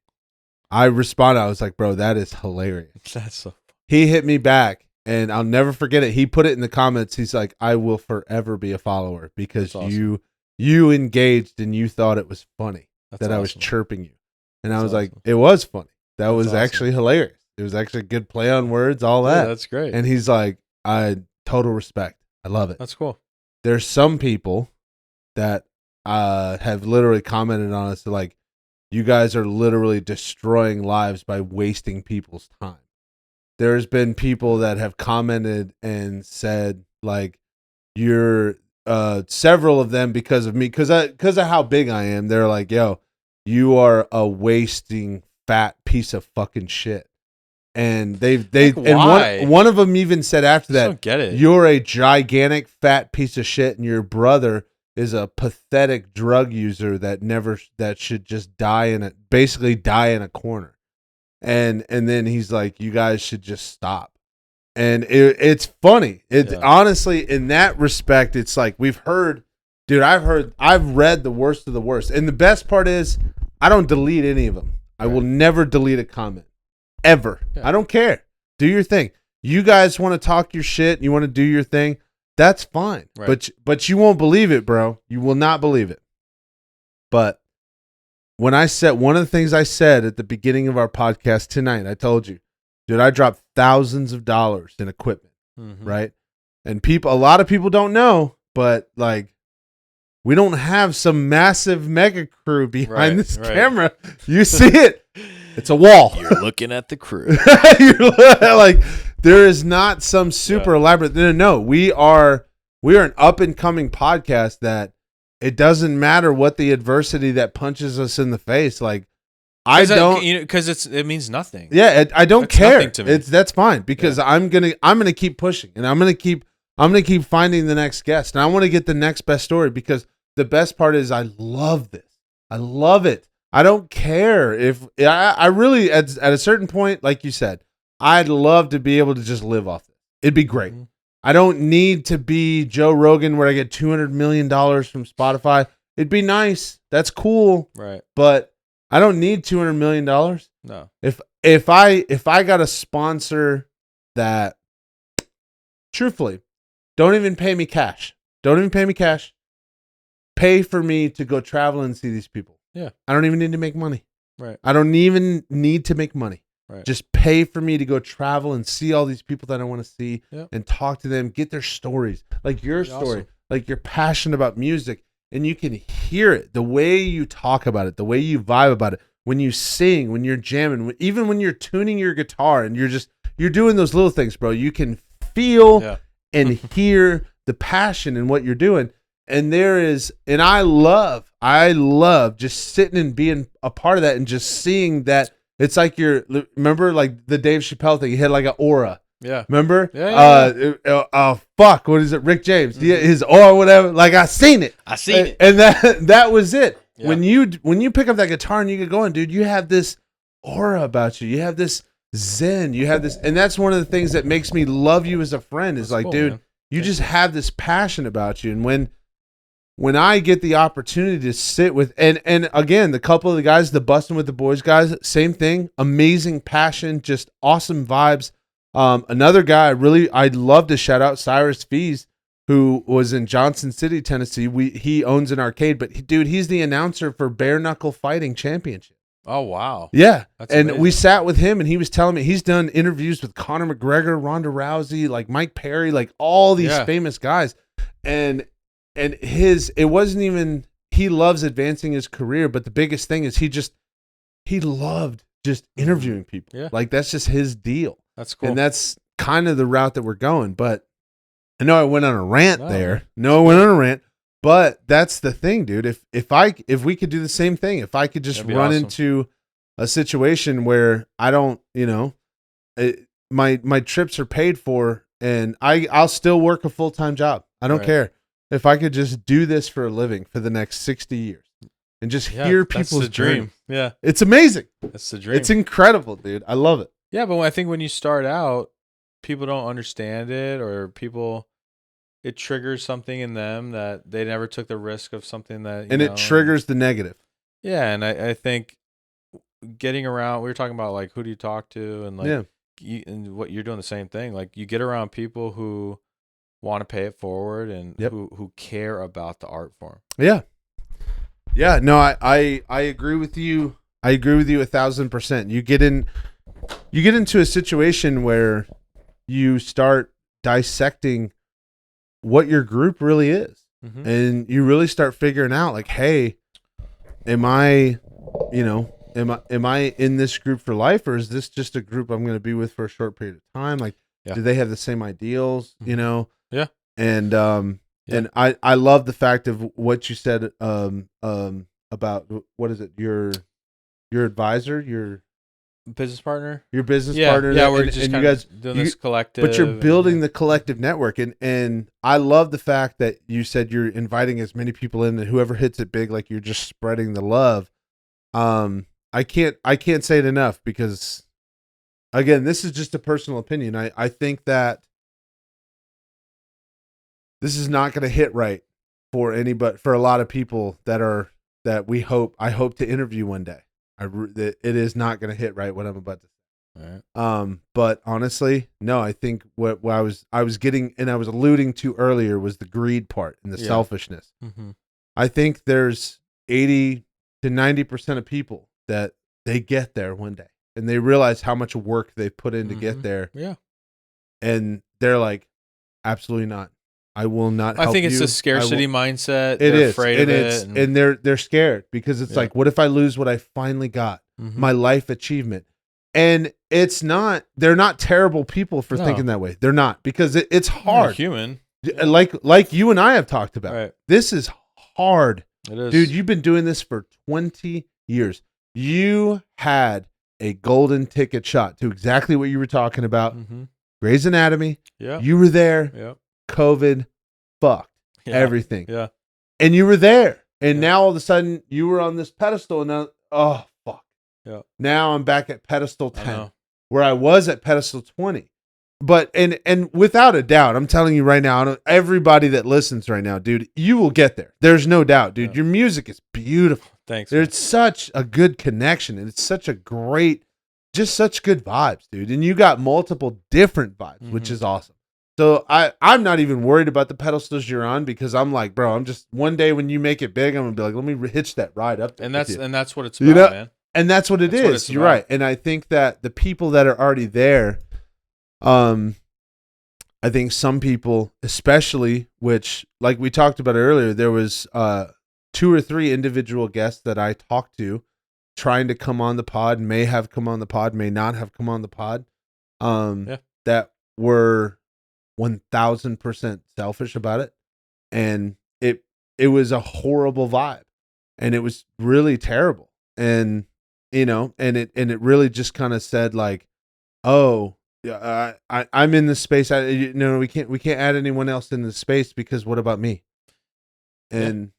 Speaker 1: I responded, I was like, "Bro, that is hilarious."
Speaker 4: That's so.
Speaker 1: He hit me back, and I'll never forget it. He put it in the comments. He's like, "I will forever be a follower because
Speaker 4: awesome.
Speaker 1: you engaged and you thought it was funny that I was chirping you." And I was like, "It was funny. That was actually hilarious. It was actually a good play on words, all that."
Speaker 4: Yeah, that's great.
Speaker 1: And he's like, total respect. I love it.
Speaker 4: That's cool.
Speaker 1: There's some people that have literally commented on us like, "You guys are literally destroying lives by wasting people's time." There's been people that have commented and said like, "You're several of them because of me, because of how big I am." They're like, "Yo, you are a wasting fat piece of fucking shit." And and one of them even said after that,
Speaker 4: I don't get it.
Speaker 1: "You're a gigantic fat piece of shit, and your brother is a pathetic drug user that should just die in a corner." And then he's like, "You guys should just stop." And it's funny. Honestly, in that respect, it's like I've read the worst of the worst. And the best part is I don't delete any of them. Right. I will never delete a comment. Ever. Yeah. I don't care. Do your thing. You guys want to talk your shit, you want to do your thing, that's fine. Right. But you won't believe it, bro. You will not believe it. But when I said, one of the things I said at the beginning of our podcast tonight, I told you, dude, I dropped thousands of dollars in equipment, right? And a lot of people don't know, but like, we don't have some massive mega crew behind this camera. You see it. It's a wall.
Speaker 4: You're looking at the crew.
Speaker 1: You're like, there is not some super elaborate. No. We are an up and coming podcast that it doesn't matter what the adversity that punches us in the face. Like,
Speaker 4: because it means nothing.
Speaker 1: Yeah, I don't care.
Speaker 4: Nothing to me.
Speaker 1: That's fine because I'm gonna keep pushing, and I'm gonna keep finding the next guest, and I want to get the next best story because the best part is I love this. I love it. I don't care if I really at a certain point, like you said, I'd love to be able to just live off this. It'd be great. Mm-hmm. I don't need to be Joe Rogan where I get $200 million from Spotify. It'd be nice. That's cool.
Speaker 4: Right.
Speaker 1: But I don't need $200 million.
Speaker 4: No.
Speaker 1: If I got a sponsor that, truthfully, don't even pay me cash. Pay for me to go travel and see these people.
Speaker 4: Yeah.
Speaker 1: I don't even need to make money.
Speaker 4: Right.
Speaker 1: I don't even need to make money.
Speaker 4: Right.
Speaker 1: Just pay for me to go travel and see all these people that I want to see and talk to them, get their stories, like your story, awesome. Like you're passionate about music and you can hear it, the way you talk about it, the way you vibe about it, when you sing, when you're jamming, even when you're tuning your guitar and you're doing those little things, bro. You can feel and hear the passion in what you're doing. And I love just sitting and being a part of that and just seeing that. It's like remember like the Dave Chappelle thing, he had like an aura.
Speaker 4: Yeah.
Speaker 1: Remember?
Speaker 4: Yeah.
Speaker 1: Fuck, what is it? Rick James. Mm-hmm. His aura, whatever. Like I seen it. And that was it. Yeah. When you pick up that guitar and you get going, dude, you have this aura about you. You have this zen. You have this, and that's one of the things that makes me love you as a friend. Is like, cool, dude, man. You just have this passion about you. And when I get the opportunity to sit with, and again, the couple of the guys, the Bustin' with the Boys guys, same thing, amazing passion, just awesome vibes. Another guy I'd love to shout out, Cyrus Fees, who was in Johnson City, Tennessee. He owns an arcade, but he's the announcer for Bare Knuckle Fighting Championship.
Speaker 4: Oh, wow.
Speaker 1: Yeah.
Speaker 4: That's
Speaker 1: and
Speaker 4: amazing.
Speaker 1: we sat with him and he was telling me he's done interviews with Conor McGregor, Ronda Rousey, like Mike Perry, like all these famous guys. And it wasn't even, he loves advancing his career, but the biggest thing is he loved just interviewing people.
Speaker 4: Yeah.
Speaker 1: Like that's just his deal.
Speaker 4: That's cool.
Speaker 1: And that's kind of the route that we're going. But I know I went on a rant there. But that's the thing, dude. If we could do the same thing, if I could just run into a situation where I don't, my trips are paid for and I'll still work a full-time job. I don't care. If I could just do this for a living for the next 60 years and just hear people's dream.
Speaker 4: Yeah.
Speaker 1: It's amazing.
Speaker 4: That's the dream.
Speaker 1: It's incredible, dude. I love it.
Speaker 4: Yeah, but I think when you start out, people don't understand it, or it triggers something in them that they never took the risk of something that,
Speaker 1: it triggers the negative.
Speaker 4: Yeah, and I think getting around, we were talking about like who do you talk to, and like and what you're doing the same thing. Like you get around people who want to pay it forward and who care about the art form. Yeah.
Speaker 1: Yeah, no, I agree with you. I agree with you 1,000%. You get into a situation where you start dissecting what your group really is. Mm-hmm. And you really start figuring out like, hey, am I in this group for life, or is this just a group I'm going to be with for a short period of time? Like, do they have the same ideals,
Speaker 4: Yeah.
Speaker 1: And and I love the fact of what you said about, what is it? Your advisor, your
Speaker 4: business partner,
Speaker 1: partner.
Speaker 4: Yeah, we're just kind of doing this collective.
Speaker 1: But you're building the collective network, and I love the fact that you said you're inviting as many people in, and whoever hits it big, like you're just spreading the love. I can't say it enough, because again, this is just a personal opinion. I think that this is not going to hit right for a lot of people that I hope to interview one day. It is not going to hit right what I'm about to say. Right. But honestly, no, I think what I was getting, and I was alluding to earlier, was the greed part and the selfishness. Mm-hmm. I think there's 80 to 90% of people that they get there one day and they realize how much work they put in to get there.
Speaker 4: Yeah.
Speaker 1: And they're like, absolutely not. I will not help you.
Speaker 4: I think it's a scarcity mindset.
Speaker 1: They're
Speaker 4: afraid of it.
Speaker 1: And they're scared, because it's like, what if I lose what I finally got? Mm-hmm. My life achievement. And they're not terrible people for thinking that way. They're not, because it's hard.
Speaker 4: You're human.
Speaker 1: Like you and I have talked about.
Speaker 4: Right.
Speaker 1: This is hard.
Speaker 4: It is.
Speaker 1: Dude, you've been doing this for 20 years. You had a golden ticket shot to exactly what you were talking about. Mm-hmm. Grey's Anatomy. Yeah. You were there.
Speaker 4: Yeah.
Speaker 1: COVID fucked everything.
Speaker 4: Yeah.
Speaker 1: And you were there. And now all of a sudden you were on this pedestal, and now, oh fuck. Yeah. Now I'm back at pedestal 10, where I was at pedestal 20. But and without a doubt, I'm telling you right now, everybody that listens right now, dude, you will get there. There's no doubt, dude. Yeah. Your music is beautiful.
Speaker 4: Thanks.
Speaker 1: There's such a good connection, and it's such good vibes, dude. And you got multiple different vibes, which is awesome. So I'm not even worried about the pedestals you're on, because I'm like, bro, I'm just, one day when you make it big, I'm gonna be like, let me hitch that ride up.
Speaker 4: And that's what it's about, man.
Speaker 1: And that's what it is. You're right. And I think that the people that are already there, I think some people, especially, which, like we talked about earlier, there was 2 or 3 individual guests that I talked to trying to come on the pod, may have come on the pod, may not have come on the pod, that were 1,000% selfish about it. And it was a horrible vibe, and it was really terrible. And, and it really just kind of said like, oh, I'm in this space. We can't add anyone else in this space, because what about me? And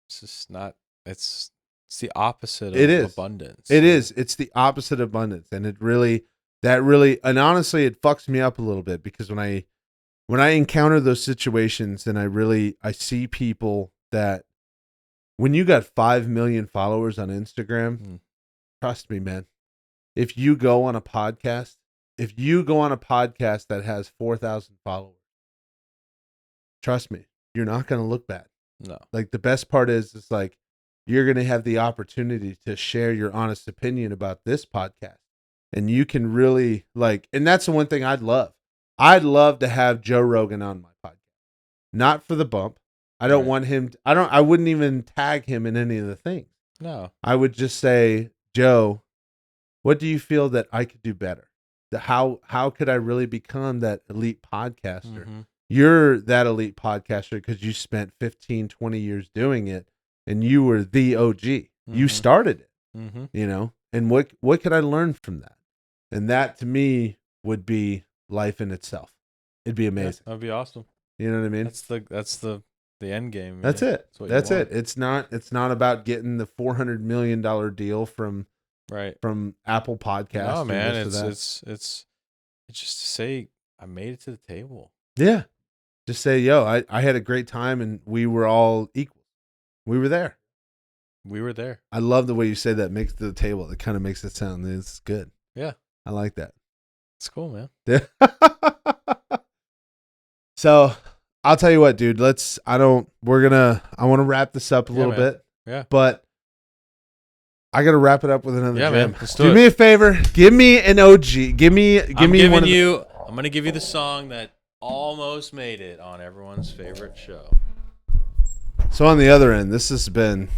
Speaker 4: it's just not, it's the opposite of abundance.
Speaker 1: It is. It's the opposite of abundance. And and honestly, it fucks me up a little bit, because when I encounter those situations, and I see people that when you got 5 million followers on Instagram, trust me, man, if you go on a podcast that has 4,000 followers, trust me, you're not going to look bad.
Speaker 4: No.
Speaker 1: Like, the best part is, it's like, you're going to have the opportunity to share your honest opinion about this podcast. And you can really, like, and that's the one thing I'd love. I'd love to have Joe Rogan on my podcast. Not for the bump. I don't want him, I wouldn't even tag him in any of the things.
Speaker 4: No.
Speaker 1: I would just say, Joe, what do you feel that I could do better? How could I really become that elite podcaster?
Speaker 4: Mm-hmm.
Speaker 1: You're that elite podcaster because you spent 15, 20 years doing it, and you were the OG. Mm-hmm. You started it, you know? And what could I learn from that? And that, to me, would be life in itself. It'd be amazing.
Speaker 4: Yeah, that'd be awesome.
Speaker 1: You know what I mean?
Speaker 4: That's the end game. Man.
Speaker 1: That's it. That's it. It's not about getting the $400 million deal from Apple Podcasts.
Speaker 4: No, man, it's just to say I made it to the table.
Speaker 1: Yeah. Just say, yo, I had a great time and we were all equal. We were there. I love the way you say that, makes the table. It kind of makes it sound, it's good.
Speaker 4: Yeah.
Speaker 1: I like that.
Speaker 4: It's cool, man.
Speaker 1: So I'll tell you what, dude, I want to wrap this up a little bit.
Speaker 4: Yeah.
Speaker 1: But I got to wrap it up with another jam.
Speaker 4: Man, let's
Speaker 1: do me a favor. Give me an OG. Give me
Speaker 4: I'm going to give you the song that almost made it on everyone's favorite show.
Speaker 1: So on the other end, this has been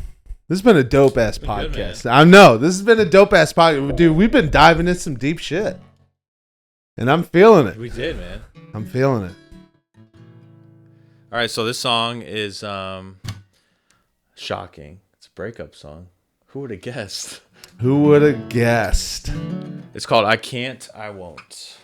Speaker 1: a dope ass podcast. I know this has been a dope ass podcast, dude. We've been diving into some deep shit, and I'm feeling it.
Speaker 4: We did, man.
Speaker 1: I'm feeling it.
Speaker 4: All right, so this song is shocking. It's a breakup song. Who would have guessed?
Speaker 1: Who would have guessed?
Speaker 4: It's called "I Can't, I Won't."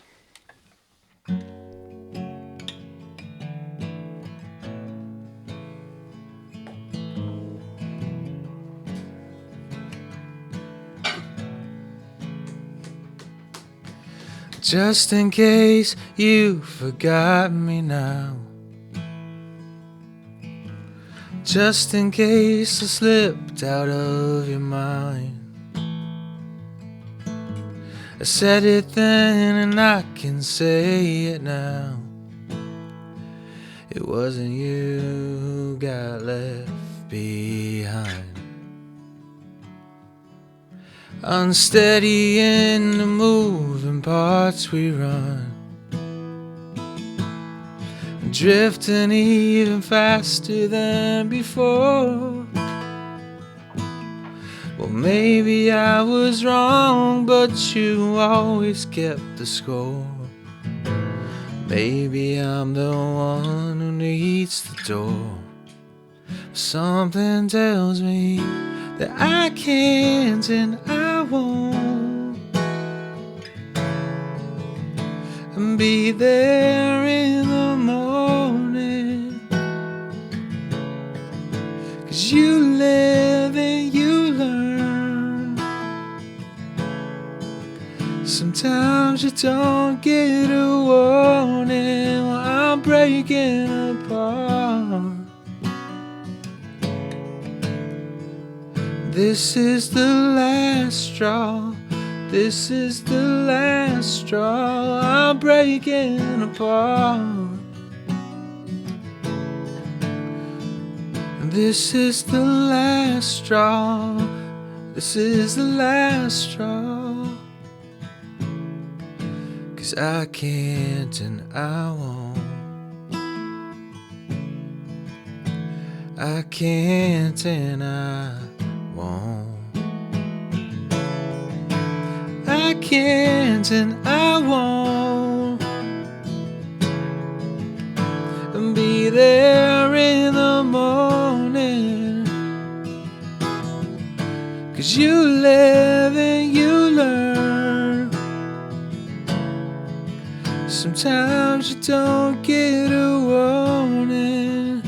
Speaker 4: Just in case you forgot me now. Just in case I slipped out of your mind. I said it then and I can say it now. It wasn't you who got left behind. Unsteady in the moving parts we run, drifting even faster than before. Well, maybe I was wrong, but you always kept the score. Maybe I'm the one who needs the door. Something tells me that I can't and I won't be there in the morning. 'Cause you live and you learn. Sometimes you don't get a warning while I'm breaking apart. This is the last straw. This is the last straw. I'm breaking apart. This is the last straw. This is the last straw. 'Cause I can't and I won't. I can't and I won't. I can't and I won't be there in the morning. 'Cause you live and you learn. Sometimes you don't get a warning.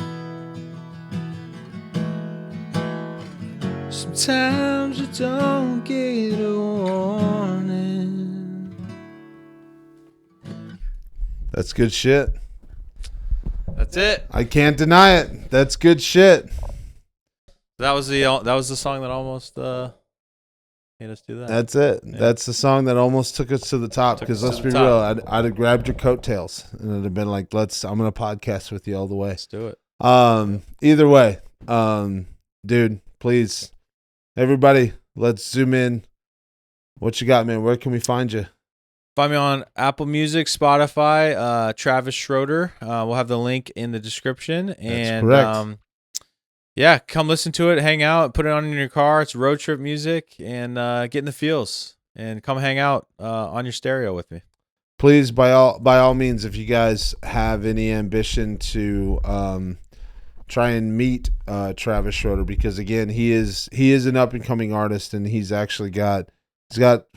Speaker 4: Sometimes you don't get a warning.
Speaker 1: That's good shit.
Speaker 4: That's it.
Speaker 1: I can't deny it. That's good shit.
Speaker 4: That was the song that almost made us do that.
Speaker 1: That's it.
Speaker 4: Yeah.
Speaker 1: That's the song that almost took us to the top.
Speaker 4: Took
Speaker 1: Because
Speaker 4: us
Speaker 1: let's
Speaker 4: to
Speaker 1: be
Speaker 4: the
Speaker 1: real,
Speaker 4: top.
Speaker 1: I'd have grabbed your coattails and it'd have been like, I'm gonna podcast with you all the way.
Speaker 4: Let's do it.
Speaker 1: Either way, dude, please, everybody, let's zoom in. What you got, man? Where can we find you?
Speaker 4: Find me on Apple Music, Spotify, Travis Schroder. We'll have the link in the description. And
Speaker 1: correct.
Speaker 4: Yeah, come listen to it, hang out, put it on in your car. It's road trip music, and get in the feels. And come hang out on your stereo with me.
Speaker 1: Please, by all means, if you guys have any ambition to try and meet Travis Schroder, because again, he is an up and coming artist, and he's got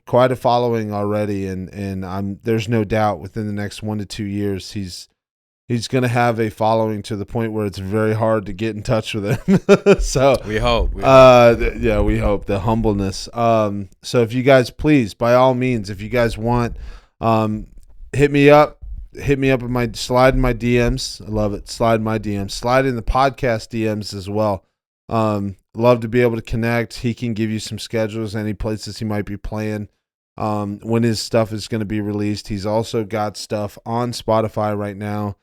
Speaker 1: quite a following already, and there's no doubt within the next 1 to 2 years he's going to have a following to the point where it's very hard to get in touch with him. So
Speaker 4: we hope.
Speaker 1: we hope the humbleness. So if you guys, please, by all means, if you guys want, hit me up in slide in my DMs. I love it. Slide in my DMs. Slide in the podcast DMs as well. Love to be able to connect. He can give you some schedules, any places he might be playing, when his stuff is going to be released. He's also got stuff on Spotify right now.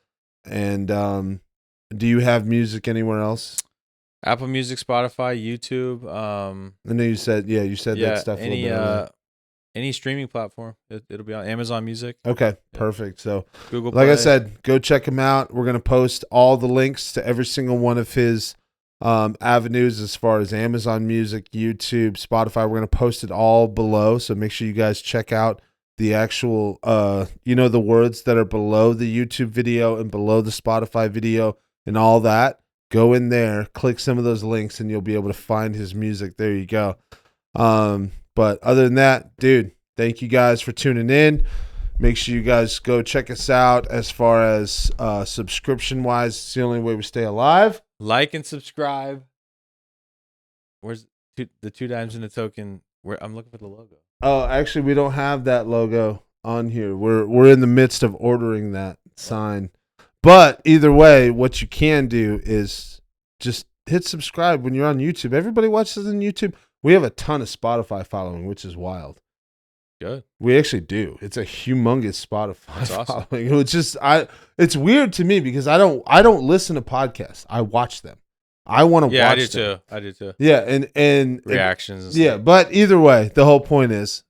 Speaker 1: And do you have music anywhere else?
Speaker 4: Apple Music, Spotify, YouTube.
Speaker 1: I know you said that stuff.
Speaker 4: Any streaming platform. It'll be on Amazon Music.
Speaker 1: Okay, perfect. So,
Speaker 4: Google
Speaker 1: like
Speaker 4: Play.
Speaker 1: I said, go check him out. We're gonna post all the links to every single one of his avenues as far as Amazon Music, YouTube, Spotify. We're gonna post it all below. So make sure you guys check out the actual, the words that are below the YouTube video and below the Spotify video and all that. Go in there, click some of those links, and you'll be able to find his music. There you go. But other than that, dude, thank you guys for tuning in. Make sure you guys go check us out as far as subscription-wise. It's the only way we stay alive.
Speaker 4: Like and subscribe. Where's the 2 dimes in the token? I'm looking for the logo.
Speaker 1: Oh, actually, we don't have that logo on here. We're in the midst of ordering that sign. But either way, what you can do is just hit subscribe when you're on YouTube. Everybody watches on YouTube. We have a ton of Spotify following, which is wild.
Speaker 4: Good.
Speaker 1: We actually do. It's a humongous Spotify
Speaker 4: That's awesome.
Speaker 1: following. It's weird to me because I don't listen to podcasts. I watch them. I want to watch them.
Speaker 4: I do too.
Speaker 1: Yeah, and
Speaker 4: Reactions and
Speaker 1: yeah,
Speaker 4: stuff.
Speaker 1: but either way, the whole point is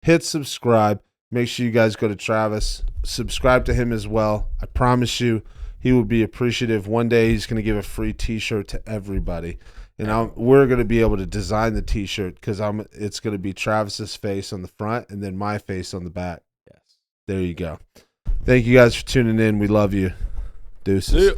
Speaker 1: hit subscribe. Make sure you guys go to Travis, subscribe to him as well. I promise you, he will be appreciative. One day he's going to give a free T-shirt to everybody. And we're going to be able to design the T-shirt because it's going to be Travis's face on the front and then my face on the back.
Speaker 4: Yes.
Speaker 1: There you go. Thank you guys for tuning in. We love you. Deuces.
Speaker 4: See ya.